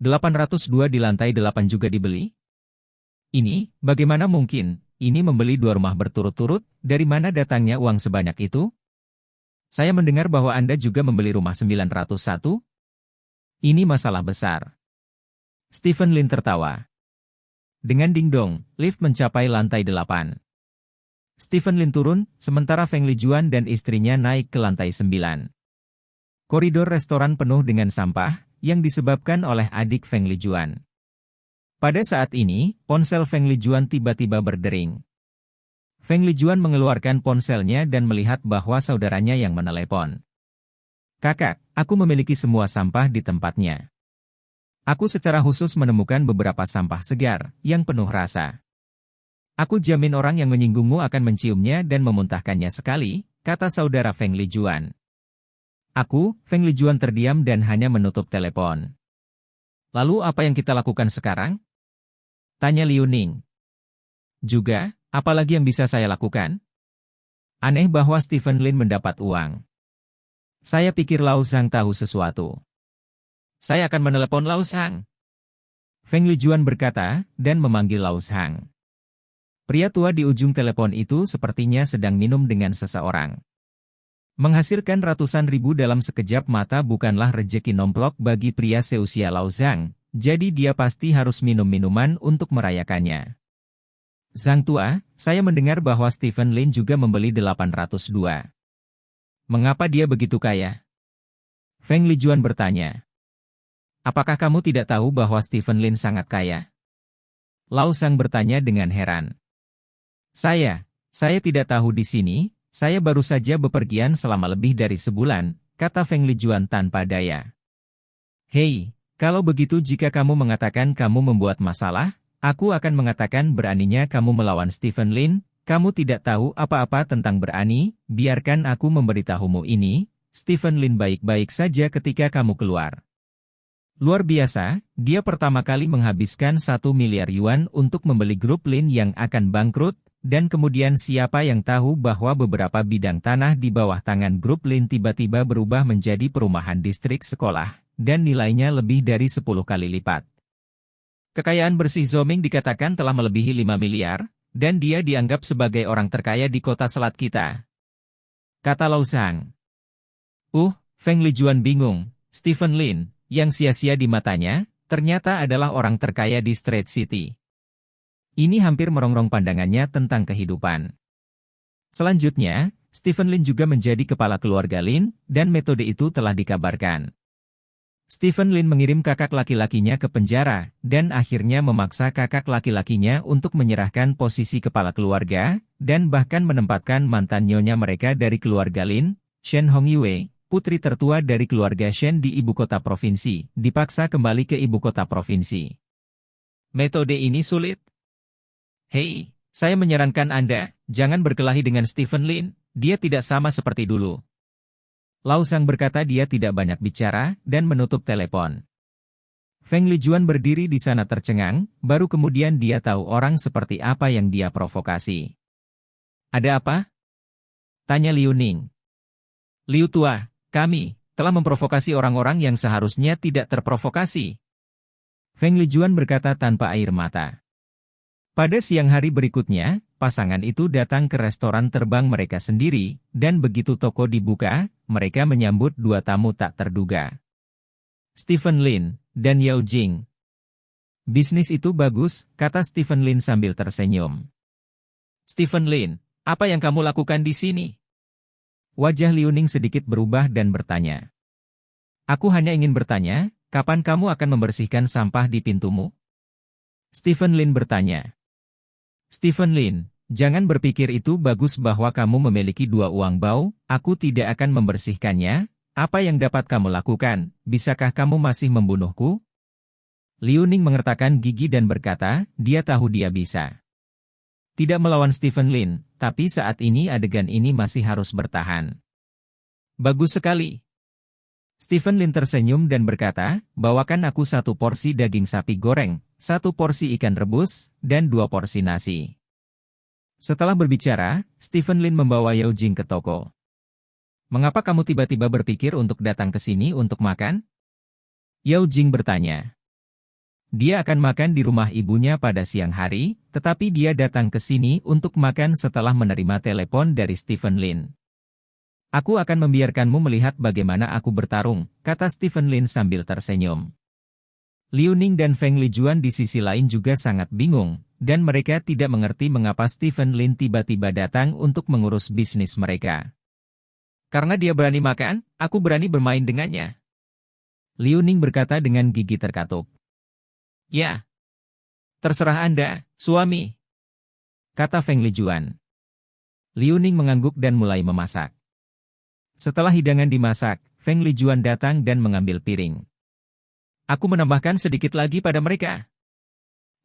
802 di lantai 8 juga dibeli? Ini, bagaimana mungkin, ini membeli 2 rumah berturut-turut, dari mana datangnya uang sebanyak itu? Saya mendengar bahwa Anda juga membeli rumah 901? Ini masalah besar. Stephen Lin tertawa. Dengan dingdong, lift mencapai lantai 8. Stephen Lin turun, sementara Feng Lijuan dan istrinya naik ke lantai 9. Koridor restoran penuh dengan sampah, yang disebabkan oleh adik Feng Lijuan. Pada saat ini, ponsel Feng Lijuan tiba-tiba berdering. Feng Lijuan mengeluarkan ponselnya dan melihat bahwa saudaranya yang menelepon. Kakak, aku memiliki semua sampah di tempatnya. Aku secara khusus menemukan beberapa sampah segar, yang penuh rasa. Aku jamin orang yang menyinggungmu akan menciumnya dan memuntahkannya sekali, kata saudara Feng Lijuan. Feng Lijuan terdiam dan hanya menutup telepon. Lalu apa yang kita lakukan sekarang? Tanya Liu Ning. Juga, apa lagi yang bisa saya lakukan? Aneh bahwa Stephen Lin mendapat uang. Saya pikir Lao Zhang tahu sesuatu. Saya akan menelepon Lao Zhang. Feng Lijuan berkata, dan memanggil Lao Zhang. Pria tua di ujung telepon itu sepertinya sedang minum dengan seseorang. Menghasilkan ratusan ribu dalam sekejap mata bukanlah rejeki nomplok bagi pria seusia Lao Zhang, jadi dia pasti harus minum minuman untuk merayakannya. Zhang tua, saya mendengar bahwa Stephen Lin juga membeli 802. Mengapa dia begitu kaya? Feng Lijuan bertanya. Apakah kamu tidak tahu bahwa Stephen Lin sangat kaya? Lao Zhang bertanya dengan heran. Saya tidak tahu di sini, saya baru saja bepergian selama lebih dari sebulan, kata Feng Lijuan tanpa daya. Hei, kalau begitu jika kamu mengatakan kamu membuat masalah, aku akan mengatakan beraninya kamu melawan Stephen Lin, kamu tidak tahu apa-apa tentang berani, biarkan aku memberitahumu ini, Stephen Lin baik-baik saja ketika kamu keluar. Luar biasa, dia pertama kali menghabiskan 1 miliar yuan untuk membeli grup Lin yang akan bangkrut, dan kemudian siapa yang tahu bahwa beberapa bidang tanah di bawah tangan grup Lin tiba-tiba berubah menjadi perumahan distrik sekolah, dan nilainya lebih dari 10 kali lipat. Kekayaan bersih Zoming dikatakan telah melebihi 5 miliar, dan dia dianggap sebagai orang terkaya di kota selat kita. Kata Lao Zhang. Feng Lijuan bingung, Stephen Lin, yang sia-sia di matanya, ternyata adalah orang terkaya di Street City. Ini hampir merongrong pandangannya tentang kehidupan. Selanjutnya, Stephen Lin juga menjadi kepala keluarga Lin, dan metode itu telah dikabarkan. Stephen Lin mengirim kakak laki-lakinya ke penjara, dan akhirnya memaksa kakak laki-lakinya untuk menyerahkan posisi kepala keluarga, dan bahkan menempatkan mantan nyonya mereka dari keluarga Lin, Shen Hongyue, putri tertua dari keluarga Shen di ibu kota provinsi, dipaksa kembali ke ibu kota provinsi. Metode ini sulit. Hei, saya menyarankan Anda, jangan berkelahi dengan Stephen Lin, dia tidak sama seperti dulu. Lao Zhang berkata dia tidak banyak bicara, dan menutup telepon. Feng Lijuan berdiri di sana tercengang, baru kemudian dia tahu orang seperti apa yang dia provokasi. Ada apa? Tanya Liu Ning. Liu tua, kami telah memprovokasi orang-orang yang seharusnya tidak terprovokasi. Feng Lijuan berkata tanpa air mata. Pada siang hari berikutnya, pasangan itu datang ke restoran terbang mereka sendiri, dan begitu toko dibuka, mereka menyambut 2 tamu tak terduga. Stephen Lin dan Yao Jing. Bisnis itu bagus, kata Stephen Lin sambil tersenyum. Stephen Lin, apa yang kamu lakukan di sini? Wajah Liu Ning sedikit berubah dan bertanya. Aku hanya ingin bertanya, kapan kamu akan membersihkan sampah di pintumu? Stephen Lin bertanya. Stephen Lin, jangan berpikir itu bagus bahwa kamu memiliki 2 uang bau, aku tidak akan membersihkannya, apa yang dapat kamu lakukan, bisakah kamu masih membunuhku? Liu Ning mengertakkan gigi dan berkata, dia tahu dia bisa. Tidak melawan Stephen Lin, tapi saat ini adegan ini masih harus bertahan. Bagus sekali. Stephen Lin tersenyum dan berkata, bawakan aku 1 porsi daging sapi goreng, 1 porsi ikan rebus, dan 2 porsi nasi. Setelah berbicara, Stephen Lin membawa Yao Jing ke toko. Mengapa kamu tiba-tiba berpikir untuk datang ke sini untuk makan? Yao Jing bertanya. Dia akan makan di rumah ibunya pada siang hari, tetapi dia datang ke sini untuk makan setelah menerima telepon dari Stephen Lin. Aku akan membiarkanmu melihat bagaimana aku bertarung, kata Stephen Lin sambil tersenyum. Liu Ning dan Feng Lijuan di sisi lain juga sangat bingung, dan mereka tidak mengerti mengapa Stephen Lin tiba-tiba datang untuk mengurus bisnis mereka. Karena dia berani makan, aku berani bermain dengannya. Liu Ning berkata dengan gigi terkatup. Ya. Terserah Anda, suami, kata Feng Lijuan. Liu Ning mengangguk dan mulai memasak. Setelah hidangan dimasak, Feng Lijuan datang dan mengambil piring. Aku menambahkan sedikit lagi pada mereka.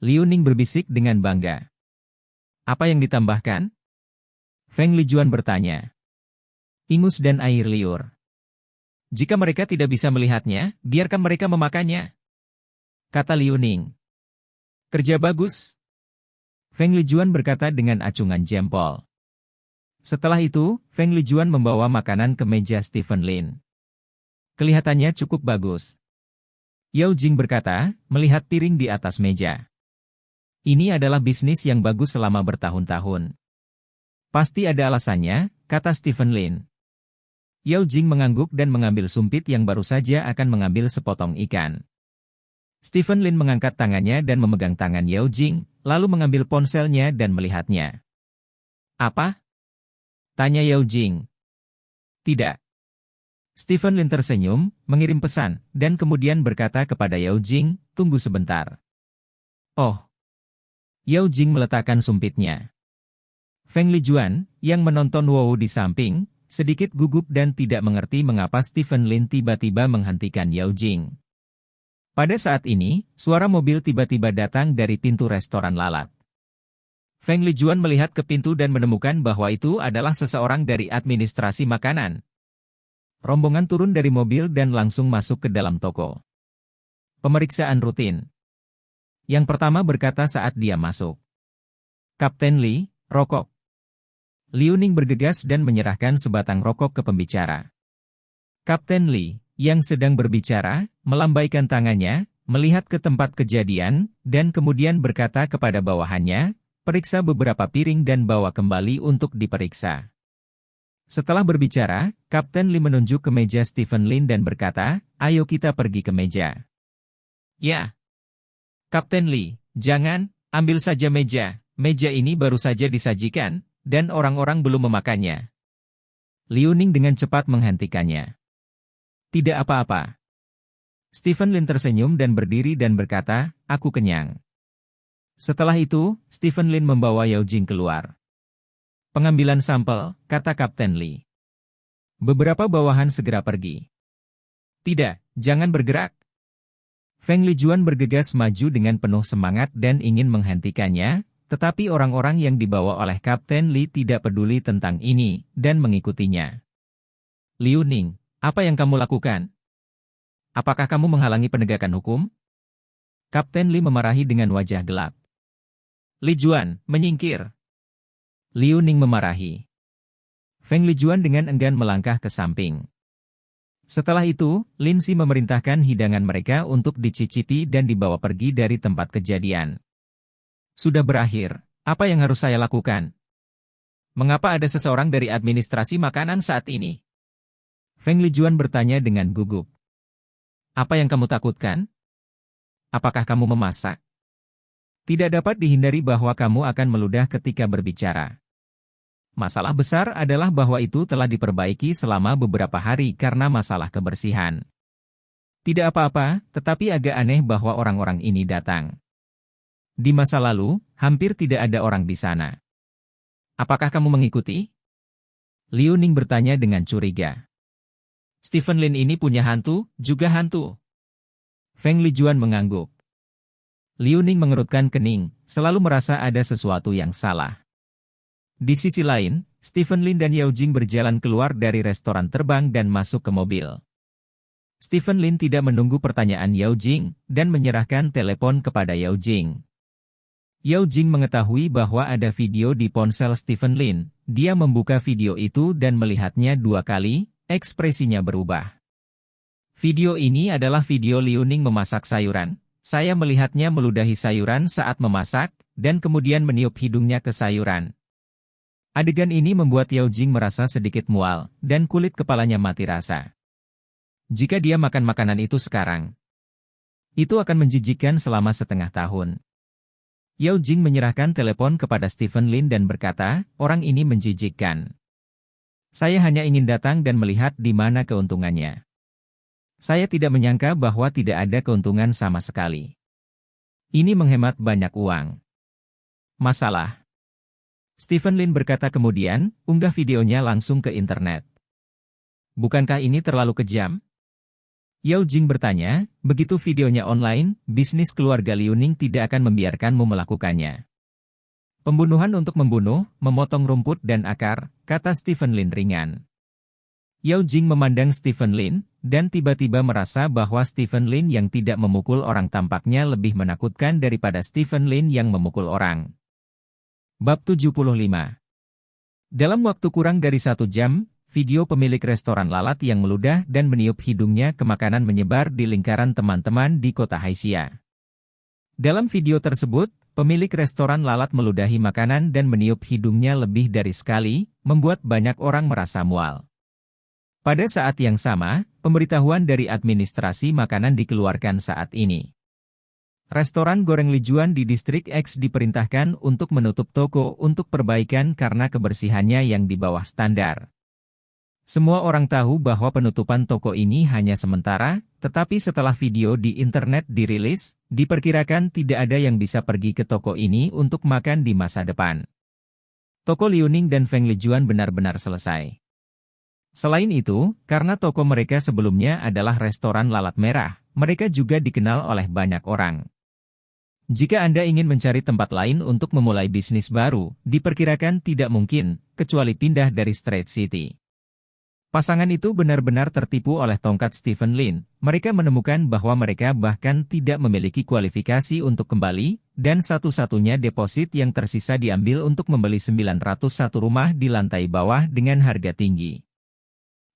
Liu Ning berbisik dengan bangga. Apa yang ditambahkan? Feng Lijuan bertanya. Ingus dan air liur. Jika mereka tidak bisa melihatnya, biarkan mereka memakannya, kata Liu Ning. Kerja bagus, Feng Lijuan berkata dengan acungan jempol. Setelah itu, Feng Lijuan membawa makanan ke meja Stephen Lin. Kelihatannya cukup bagus. Yao Jing berkata, melihat piring di atas meja. Ini adalah bisnis yang bagus selama bertahun-tahun. Pasti ada alasannya, kata Stephen Lin. Yao Jing mengangguk dan mengambil sumpit yang baru saja akan mengambil sepotong ikan. Stephen Lin mengangkat tangannya dan memegang tangan Yao Jing, lalu mengambil ponselnya dan melihatnya. Apa? Tanya Yao Jing. Tidak. Stephen Lin tersenyum, mengirim pesan, dan kemudian berkata kepada Yao Jing, tunggu sebentar. Oh. Yao Jing meletakkan sumpitnya. Feng Lijuan, yang menonton Wow di samping, sedikit gugup dan tidak mengerti mengapa Stephen Lin tiba-tiba menghentikan Yao Jing. Pada saat ini, suara mobil tiba-tiba datang dari pintu restoran lalat. Feng Lijuan melihat ke pintu dan menemukan bahwa itu adalah seseorang dari administrasi makanan. Rombongan turun dari mobil dan langsung masuk ke dalam toko. Pemeriksaan rutin. Yang pertama berkata saat dia masuk. Kapten Li, rokok. Liu Ning bergegas dan menyerahkan sebatang rokok ke pembicara. Kapten Li, yang sedang berbicara, melambaikan tangannya, melihat ke tempat kejadian, dan kemudian berkata kepada bawahannya, periksa beberapa piring dan bawa kembali untuk diperiksa. Setelah berbicara, Kapten Li menunjuk ke meja Stephen Lin dan berkata, ayo kita pergi ke meja. Ya. Kapten Li, jangan, ambil saja meja. Meja ini baru saja disajikan, dan orang-orang belum memakannya. Liu Ning dengan cepat menghentikannya. Tidak apa-apa. Stephen Lin tersenyum dan berdiri dan berkata, aku kenyang. Setelah itu, Stephen Lin membawa Yao Jing keluar. Pengambilan sampel, kata Kapten Li. Beberapa bawahan segera pergi. Tidak, jangan bergerak. Feng Lijuan bergegas maju dengan penuh semangat dan ingin menghentikannya, tetapi orang-orang yang dibawa oleh Kapten Li tidak peduli tentang ini, dan mengikutinya. Liu Ning, apa yang kamu lakukan? Apakah kamu menghalangi penegakan hukum? Kapten Li memarahi dengan wajah gelap. Lijuan, menyingkir. Liu Ning memarahi. Feng Lijuan dengan enggan melangkah ke samping. Setelah itu, Lin Si memerintahkan hidangan mereka untuk dicicipi dan dibawa pergi dari tempat kejadian. Sudah berakhir, apa yang harus saya lakukan? Mengapa ada seseorang dari administrasi makanan saat ini? Feng Lijuan bertanya dengan gugup. Apa yang kamu takutkan? Apakah kamu memasak? Tidak dapat dihindari bahwa kamu akan meludah ketika berbicara. Masalah besar adalah bahwa itu telah diperbaiki selama beberapa hari karena masalah kebersihan. Tidak apa-apa, tetapi agak aneh bahwa orang-orang ini datang. Di masa lalu, hampir tidak ada orang di sana. Apakah kamu mengikuti? Liu Ning bertanya dengan curiga. Stephen Lin ini punya hantu, juga hantu. Feng Lijuan mengangguk. Liu Ning mengerutkan kening, selalu merasa ada sesuatu yang salah. Di sisi lain, Stephen Lin dan Yao Jing berjalan keluar dari restoran terbang dan masuk ke mobil. Stephen Lin tidak menunggu pertanyaan Yao Jing, dan menyerahkan telepon kepada Yao Jing. Yao Jing mengetahui bahwa ada video di ponsel Stephen Lin. Dia membuka video itu dan melihatnya 2 kali, ekspresinya berubah. Video ini adalah video Liu Ning memasak sayuran. Saya melihatnya meludahi sayuran saat memasak, dan kemudian meniup hidungnya ke sayuran. Adegan ini membuat Yao Jing merasa sedikit mual, dan kulit kepalanya mati rasa. Jika dia makan makanan itu sekarang, itu akan menjijikkan selama setengah tahun. Yao Jing menyerahkan telepon kepada Stephen Lin dan berkata, orang ini menjijikkan. Saya hanya ingin datang dan melihat di mana keuntungannya. Saya tidak menyangka bahwa tidak ada keuntungan sama sekali. Ini menghemat banyak uang. Masalah. Stephen Lin berkata kemudian, unggah videonya langsung ke internet. Bukankah ini terlalu kejam? Yao Jing bertanya, begitu videonya online, bisnis keluarga Liu Ning tidak akan membiarkanmu melakukannya. Pembunuhan untuk membunuh, memotong rumput dan akar, kata Stephen Lin ringan. Yao Jing memandang Stephen Lin, dan tiba-tiba merasa bahwa Stephen Lin yang tidak memukul orang tampaknya lebih menakutkan daripada Stephen Lin yang memukul orang. Bab 75. Dalam waktu kurang dari 1 jam, video pemilik restoran lalat yang meludah dan meniup hidungnya ke makanan menyebar di lingkaran teman-teman di kota Haixia. Dalam video tersebut, pemilik restoran lalat meludahi makanan dan meniup hidungnya lebih dari sekali, membuat banyak orang merasa mual. Pada saat yang sama, pemberitahuan dari administrasi makanan dikeluarkan saat ini. Restoran goreng Lijuan di distrik X diperintahkan untuk menutup toko untuk perbaikan karena kebersihannya yang di bawah standar. Semua orang tahu bahwa penutupan toko ini hanya sementara, tetapi setelah video di internet dirilis, diperkirakan tidak ada yang bisa pergi ke toko ini untuk makan di masa depan. Toko Liu Ning dan Feng Lijuan benar-benar selesai. Selain itu, karena toko mereka sebelumnya adalah restoran lalat merah, mereka juga dikenal oleh banyak orang. Jika Anda ingin mencari tempat lain untuk memulai bisnis baru, diperkirakan tidak mungkin, kecuali pindah dari Straight City. Pasangan itu benar-benar tertipu oleh tongkat Stephen Lin. Mereka menemukan bahwa mereka bahkan tidak memiliki kualifikasi untuk kembali, dan satu-satunya deposit yang tersisa diambil untuk membeli 901 rumah di lantai bawah dengan harga tinggi.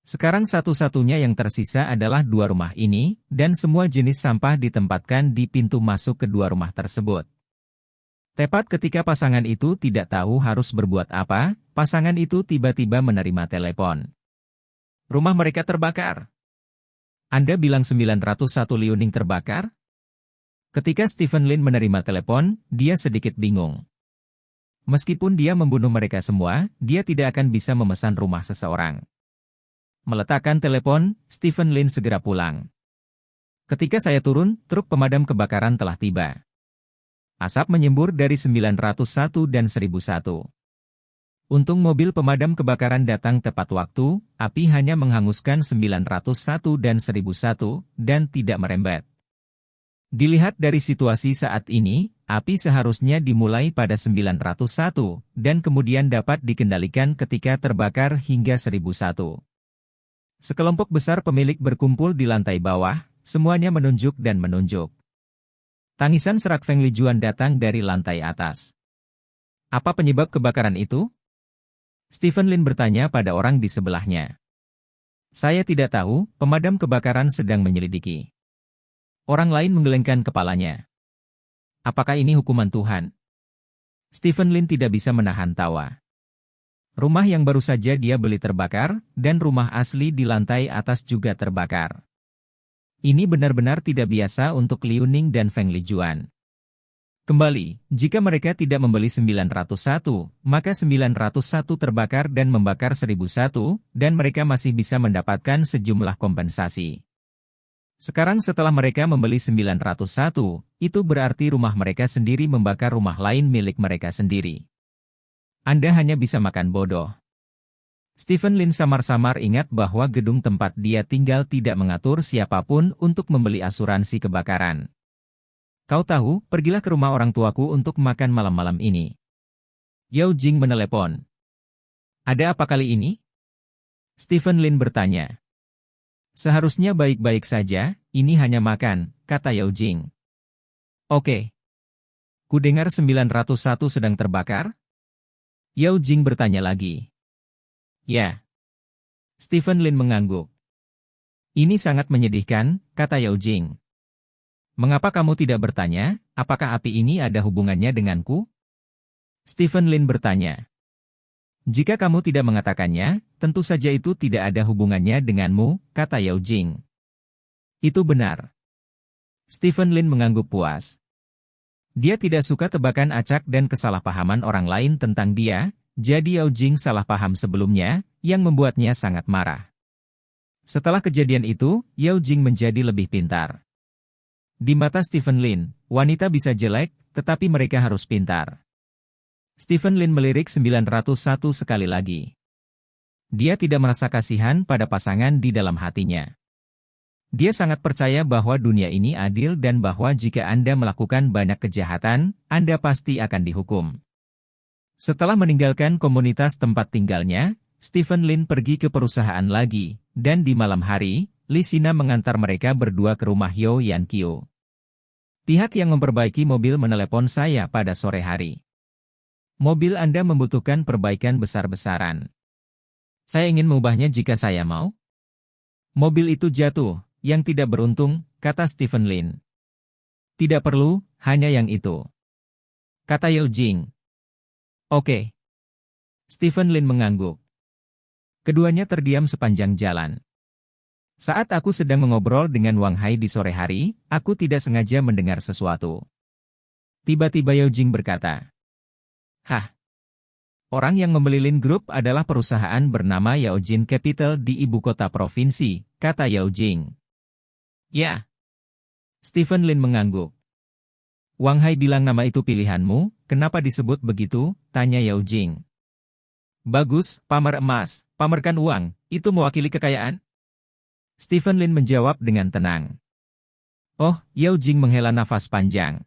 Sekarang satu-satunya yang tersisa adalah 2 rumah ini, dan semua jenis sampah ditempatkan di pintu masuk kedua rumah tersebut. Tepat ketika pasangan itu tidak tahu harus berbuat apa, pasangan itu tiba-tiba menerima telepon. Rumah mereka terbakar. Anda bilang 901 Liu Ning terbakar? Ketika Stephen Lin menerima telepon, dia sedikit bingung. Meskipun dia membunuh mereka semua, dia tidak akan bisa memesan rumah seseorang. Meletakkan telepon, Stephen Lin segera pulang. Ketika saya turun, truk pemadam kebakaran telah tiba. Asap menyembur dari 901 dan 1001. Untung mobil pemadam kebakaran datang tepat waktu, api hanya menghanguskan 901 dan 1001, dan tidak merembet. Dilihat dari situasi saat ini, api seharusnya dimulai pada 901, dan kemudian dapat dikendalikan ketika terbakar hingga 1001. Sekelompok besar pemilik berkumpul di lantai bawah, semuanya menunjuk dan menunjuk. Tangisan serak Feng Lijuan datang dari lantai atas. Apa penyebab kebakaran itu? Stephen Lin bertanya pada orang di sebelahnya. Saya tidak tahu, pemadam kebakaran sedang menyelidiki. Orang lain menggelengkan kepalanya. Apakah ini hukuman Tuhan? Stephen Lin tidak bisa menahan tawa. Rumah yang baru saja dia beli terbakar, dan rumah asli di lantai atas juga terbakar. Ini benar-benar tidak biasa untuk Liu Ning dan Feng Lijuan. Kembali, jika mereka tidak membeli 901, maka 901 terbakar dan membakar 1001, dan mereka masih bisa mendapatkan sejumlah kompensasi. Sekarang setelah mereka membeli 901, itu berarti rumah mereka sendiri membakar rumah lain milik mereka sendiri. Anda hanya bisa makan bodoh. Stephen Lin samar-samar ingat bahwa gedung tempat dia tinggal tidak mengatur siapapun untuk membeli asuransi kebakaran. Kau tahu, pergilah ke rumah orang tuaku untuk makan malam-malam ini. Yao Jing menelepon. Ada apa kali ini? Stephen Lin bertanya. Seharusnya baik-baik saja, ini hanya makan, kata Yao Jing. Oke. Kudengar 901 sedang terbakar? Yao Jing bertanya lagi. Ya. Stephen Lin mengangguk. Ini sangat menyedihkan, kata Yao Jing. Mengapa kamu tidak bertanya, apakah api ini ada hubungannya denganku? Stephen Lin bertanya. Jika kamu tidak mengatakannya, tentu saja itu tidak ada hubungannya denganmu, kata Yao Jing. Itu benar. Stephen Lin mengangguk puas. Dia tidak suka tebakan acak dan kesalahpahaman orang lain tentang dia, jadi Yao Jing salah paham sebelumnya, yang membuatnya sangat marah. Setelah kejadian itu, Yao Jing menjadi lebih pintar. Di mata Stephen Lin, wanita bisa jelek, tetapi mereka harus pintar. Stephen Lin melirik 901 sekali lagi. Dia tidak merasa kasihan pada pasangan di dalam hatinya. Dia sangat percaya bahwa dunia ini adil dan bahwa jika Anda melakukan banyak kejahatan, Anda pasti akan dihukum. Setelah meninggalkan komunitas tempat tinggalnya, Stephen Lin pergi ke perusahaan lagi, dan di malam hari, Li Sina mengantar mereka berdua ke rumah Yao Yankio. Pihak yang memperbaiki mobil menelepon saya pada sore hari. Mobil Anda membutuhkan perbaikan besar-besaran. Saya ingin mengubahnya jika saya mau. Mobil itu jatuh, yang tidak beruntung, kata Stephen Lin. Tidak perlu, hanya yang itu, kata Yao Jing. Oke. Stephen Lin mengangguk. Keduanya terdiam sepanjang jalan. Saat aku sedang mengobrol dengan Wang Hai di sore hari, aku tidak sengaja mendengar sesuatu. Tiba-tiba Yao Jing berkata, "Hah? Orang yang membeli Lin Group adalah perusahaan bernama Yao Jin Capital di ibu kota provinsi," kata Yao Jing. "Ya." Stephen Lin mengangguk. "Wang Hai bilang nama itu pilihanmu, kenapa disebut begitu?" tanya Yao Jing. "Bagus, pamer emas, pamerkan uang, itu mewakili kekayaan?" Stephen Lin menjawab dengan tenang. "Oh," Yao Jing menghela nafas panjang.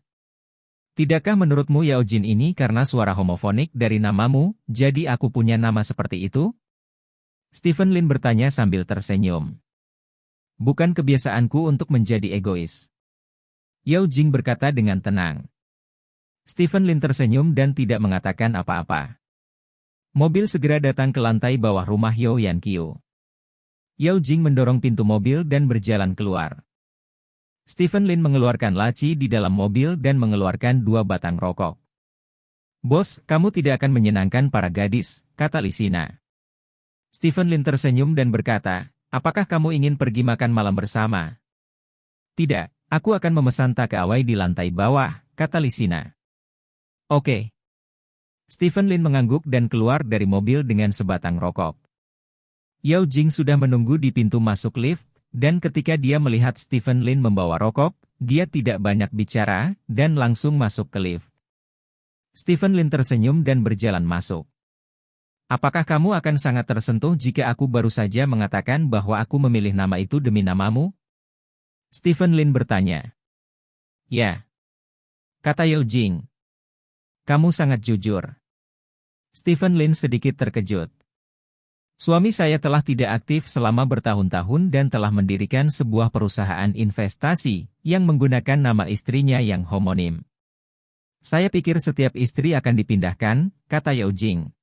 "Tidakkah menurutmu Yao Jin ini karena suara homofonik dari namamu, jadi aku punya nama seperti itu?" Stephen Lin bertanya sambil tersenyum. "Bukan kebiasaanku untuk menjadi egois." Yao Jing berkata dengan tenang. Stephen Lin tersenyum dan tidak mengatakan apa-apa. Mobil segera datang ke lantai bawah rumah Yao Yankio. Yao Jing mendorong pintu mobil dan berjalan keluar. Stephen Lin mengeluarkan laci di dalam mobil dan mengeluarkan 2 batang rokok. "Bos, kamu tidak akan menyenangkan para gadis," kata Li Sina. Stephen Lin tersenyum dan berkata, "Apakah kamu ingin pergi makan malam bersama?" "Tidak, aku akan memesan takeaway di lantai bawah," kata Li Sina. "Oke." Stephen Lin mengangguk dan keluar dari mobil dengan sebatang rokok. Yao Jing sudah menunggu di pintu masuk lift, dan ketika dia melihat Stephen Lin membawa rokok, dia tidak banyak bicara, dan langsung masuk ke lift. Stephen Lin tersenyum dan berjalan masuk. "Apakah kamu akan sangat tersentuh jika aku baru saja mengatakan bahwa aku memilih nama itu demi namamu?" Stephen Lin bertanya. "Ya," kata Yao Jing. "Kamu sangat jujur." Stephen Lin sedikit terkejut. "Suami saya telah tidak aktif selama bertahun-tahun dan telah mendirikan sebuah perusahaan investasi yang menggunakan nama istrinya yang homonim. Saya pikir setiap istri akan dipindahkan," kata Yao Jing.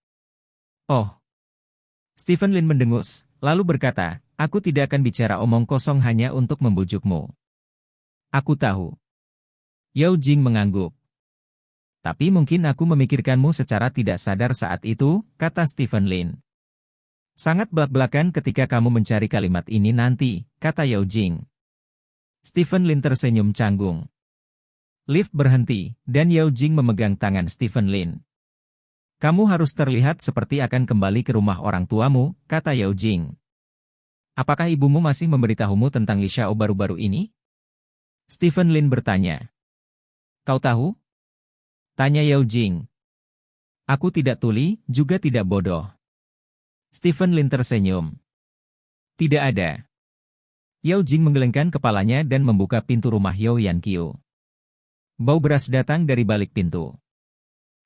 "Oh." Stephen Lin mendengus, lalu berkata, "Aku tidak akan bicara omong kosong hanya untuk membujukmu. Aku tahu." Yao Jing mengangguk. "Tapi mungkin aku memikirkanmu secara tidak sadar saat itu," kata Stephen Lin. "Sangat belak-belakan ketika kamu mencari kalimat ini nanti," kata Yao Jing. Stephen Lin tersenyum canggung. Lift berhenti, dan Yao Jing memegang tangan Stephen Lin. "Kamu harus terlihat seperti akan kembali ke rumah orang tuamu," kata Yao Jing. "Apakah ibumu masih memberitahumu tentang Li Xiao baru-baru ini?" Stephen Lin bertanya. "Kau tahu?" tanya Yao Jing. "Aku tidak tuli, juga tidak bodoh." Stephen Lin tersenyum. "Tidak ada." Yao Jing menggelengkan kepalanya dan membuka pintu rumah Yao Yankio. Bau beras datang dari balik pintu.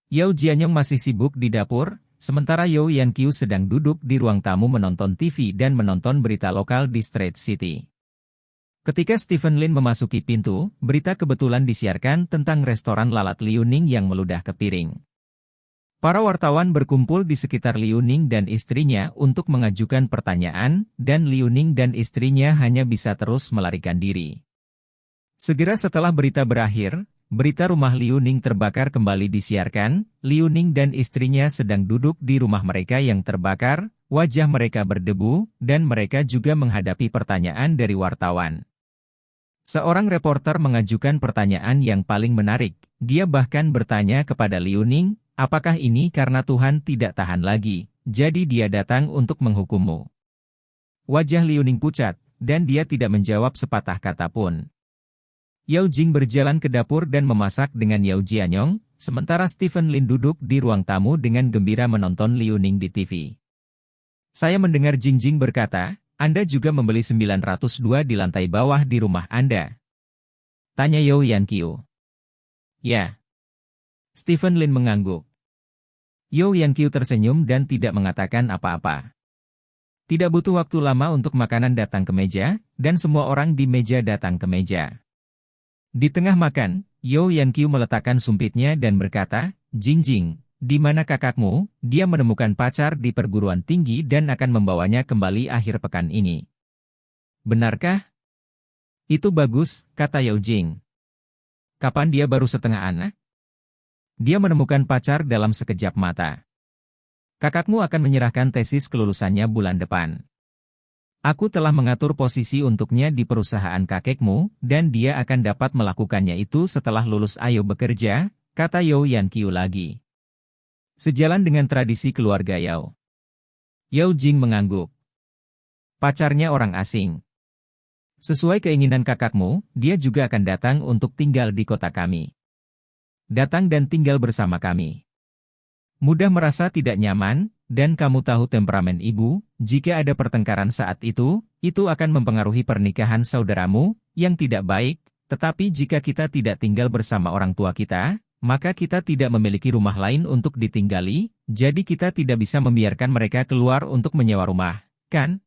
Yao Jianyong masih sibuk di dapur, sementara Yao Yankio sedang duduk di ruang tamu menonton TV dan menonton berita lokal di Street City. Ketika Stephen Lin memasuki pintu, berita kebetulan disiarkan tentang restoran lalat Liu Ning yang meludah ke piring. Para wartawan berkumpul di sekitar Liu Ning dan istrinya untuk mengajukan pertanyaan, dan Liu Ning dan istrinya hanya bisa terus melarikan diri. Segera setelah berita berakhir, berita rumah Liu Ning terbakar kembali disiarkan. Liu Ning dan istrinya sedang duduk di rumah mereka yang terbakar, wajah mereka berdebu, dan mereka juga menghadapi pertanyaan dari wartawan. Seorang reporter mengajukan pertanyaan yang paling menarik. Dia bahkan bertanya kepada Liu Ning, apakah ini karena Tuhan tidak tahan lagi, jadi dia datang untuk menghukummu? Wajah Liu Ning pucat, dan dia tidak menjawab sepatah kata pun. Yao Jing berjalan ke dapur dan memasak dengan Yao Jianyong, sementara Stephen Lin duduk di ruang tamu dengan gembira menonton Liu Ning di TV. Saya mendengar Jing Jing berkata, Anda juga membeli 902 di lantai bawah di rumah Anda. Tanya Yao Yanqiu. Ya. Stephen Lin mengangguk. Yao Yanqiu tersenyum dan tidak mengatakan apa-apa. Tidak butuh waktu lama untuk makanan datang ke meja, dan semua orang di meja datang ke meja. Di tengah makan, Yao Yanqiu meletakkan sumpitnya dan berkata, Jing Jing, di mana kakakmu? Dia menemukan pacar di perguruan tinggi dan akan membawanya kembali akhir pekan ini. Benarkah? Itu bagus, kata Yao Jing. Kapan dia baru setengah anak? Dia menemukan pacar dalam sekejap mata. Kakakmu akan menyerahkan tesis kelulusannya bulan depan. Aku telah mengatur posisi untuknya di perusahaan kakekmu, dan dia akan dapat melakukannya itu setelah lulus. Ayo bekerja, kata Yao Yanqiu lagi. Sejalan dengan tradisi keluarga Yao. Yao Jing mengangguk. Pacarnya orang asing. Sesuai keinginan kakakmu, dia juga akan datang untuk tinggal di kota kami. Datang dan tinggal bersama kami. Mudah merasa tidak nyaman, dan kamu tahu temperamen ibu, jika ada pertengkaran saat itu akan mempengaruhi pernikahan saudaramu, yang tidak baik, tetapi jika kita tidak tinggal bersama orang tua kita, maka kita tidak memiliki rumah lain untuk ditinggali, jadi kita tidak bisa membiarkan mereka keluar untuk menyewa rumah, kan?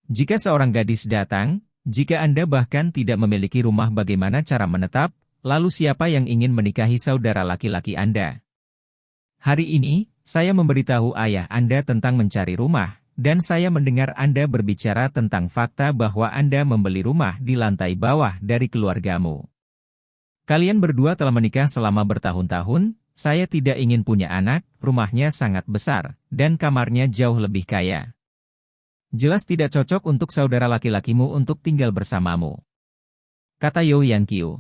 Jika seorang gadis datang, jika Anda bahkan tidak memiliki rumah, bagaimana cara menetap, lalu siapa yang ingin menikahi saudara laki-laki Anda? Hari ini, saya memberitahu ayah Anda tentang mencari rumah, dan saya mendengar Anda berbicara tentang fakta bahwa Anda membeli rumah di lantai bawah dari keluargamu. Kalian berdua telah menikah selama bertahun-tahun, saya tidak ingin punya anak, rumahnya sangat besar, dan kamarnya jauh lebih kaya. Jelas tidak cocok untuk saudara laki-lakimu untuk tinggal bersamamu. Kata Yao Yanqiu.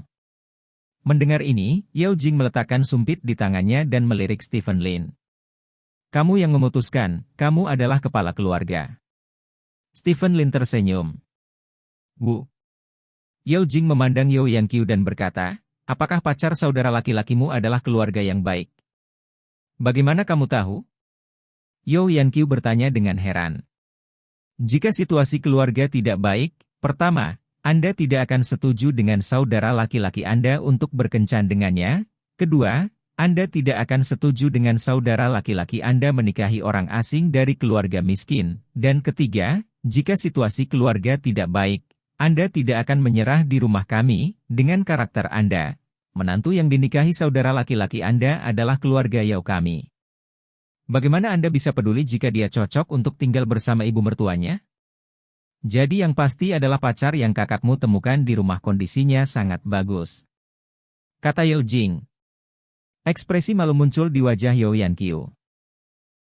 Mendengar ini, Yao Jing meletakkan sumpit di tangannya dan melirik Stephen Lin. Kamu yang memutuskan, kamu adalah kepala keluarga. Stephen Lin tersenyum. Bu. Yao Jing memandang Yao Yanqiu dan berkata, apakah pacar saudara laki-lakimu adalah keluarga yang baik? Bagaimana kamu tahu? Yao Yanqiu bertanya dengan heran. Jika situasi keluarga tidak baik, pertama, Anda tidak akan setuju dengan saudara laki-laki Anda untuk berkencan dengannya. Kedua, Anda tidak akan setuju dengan saudara laki-laki Anda menikahi orang asing dari keluarga miskin. Dan ketiga, jika situasi keluarga tidak baik, Anda tidak akan menyerah di rumah kami, dengan karakter Anda. Menantu yang dinikahi saudara laki-laki Anda adalah keluarga Yao kami. Bagaimana Anda bisa peduli jika dia cocok untuk tinggal bersama ibu mertuanya? Jadi yang pasti adalah pacar yang kakakmu temukan di rumah kondisinya sangat bagus. Kata Yao Jing. Ekspresi malu muncul di wajah Yao Yanqiu.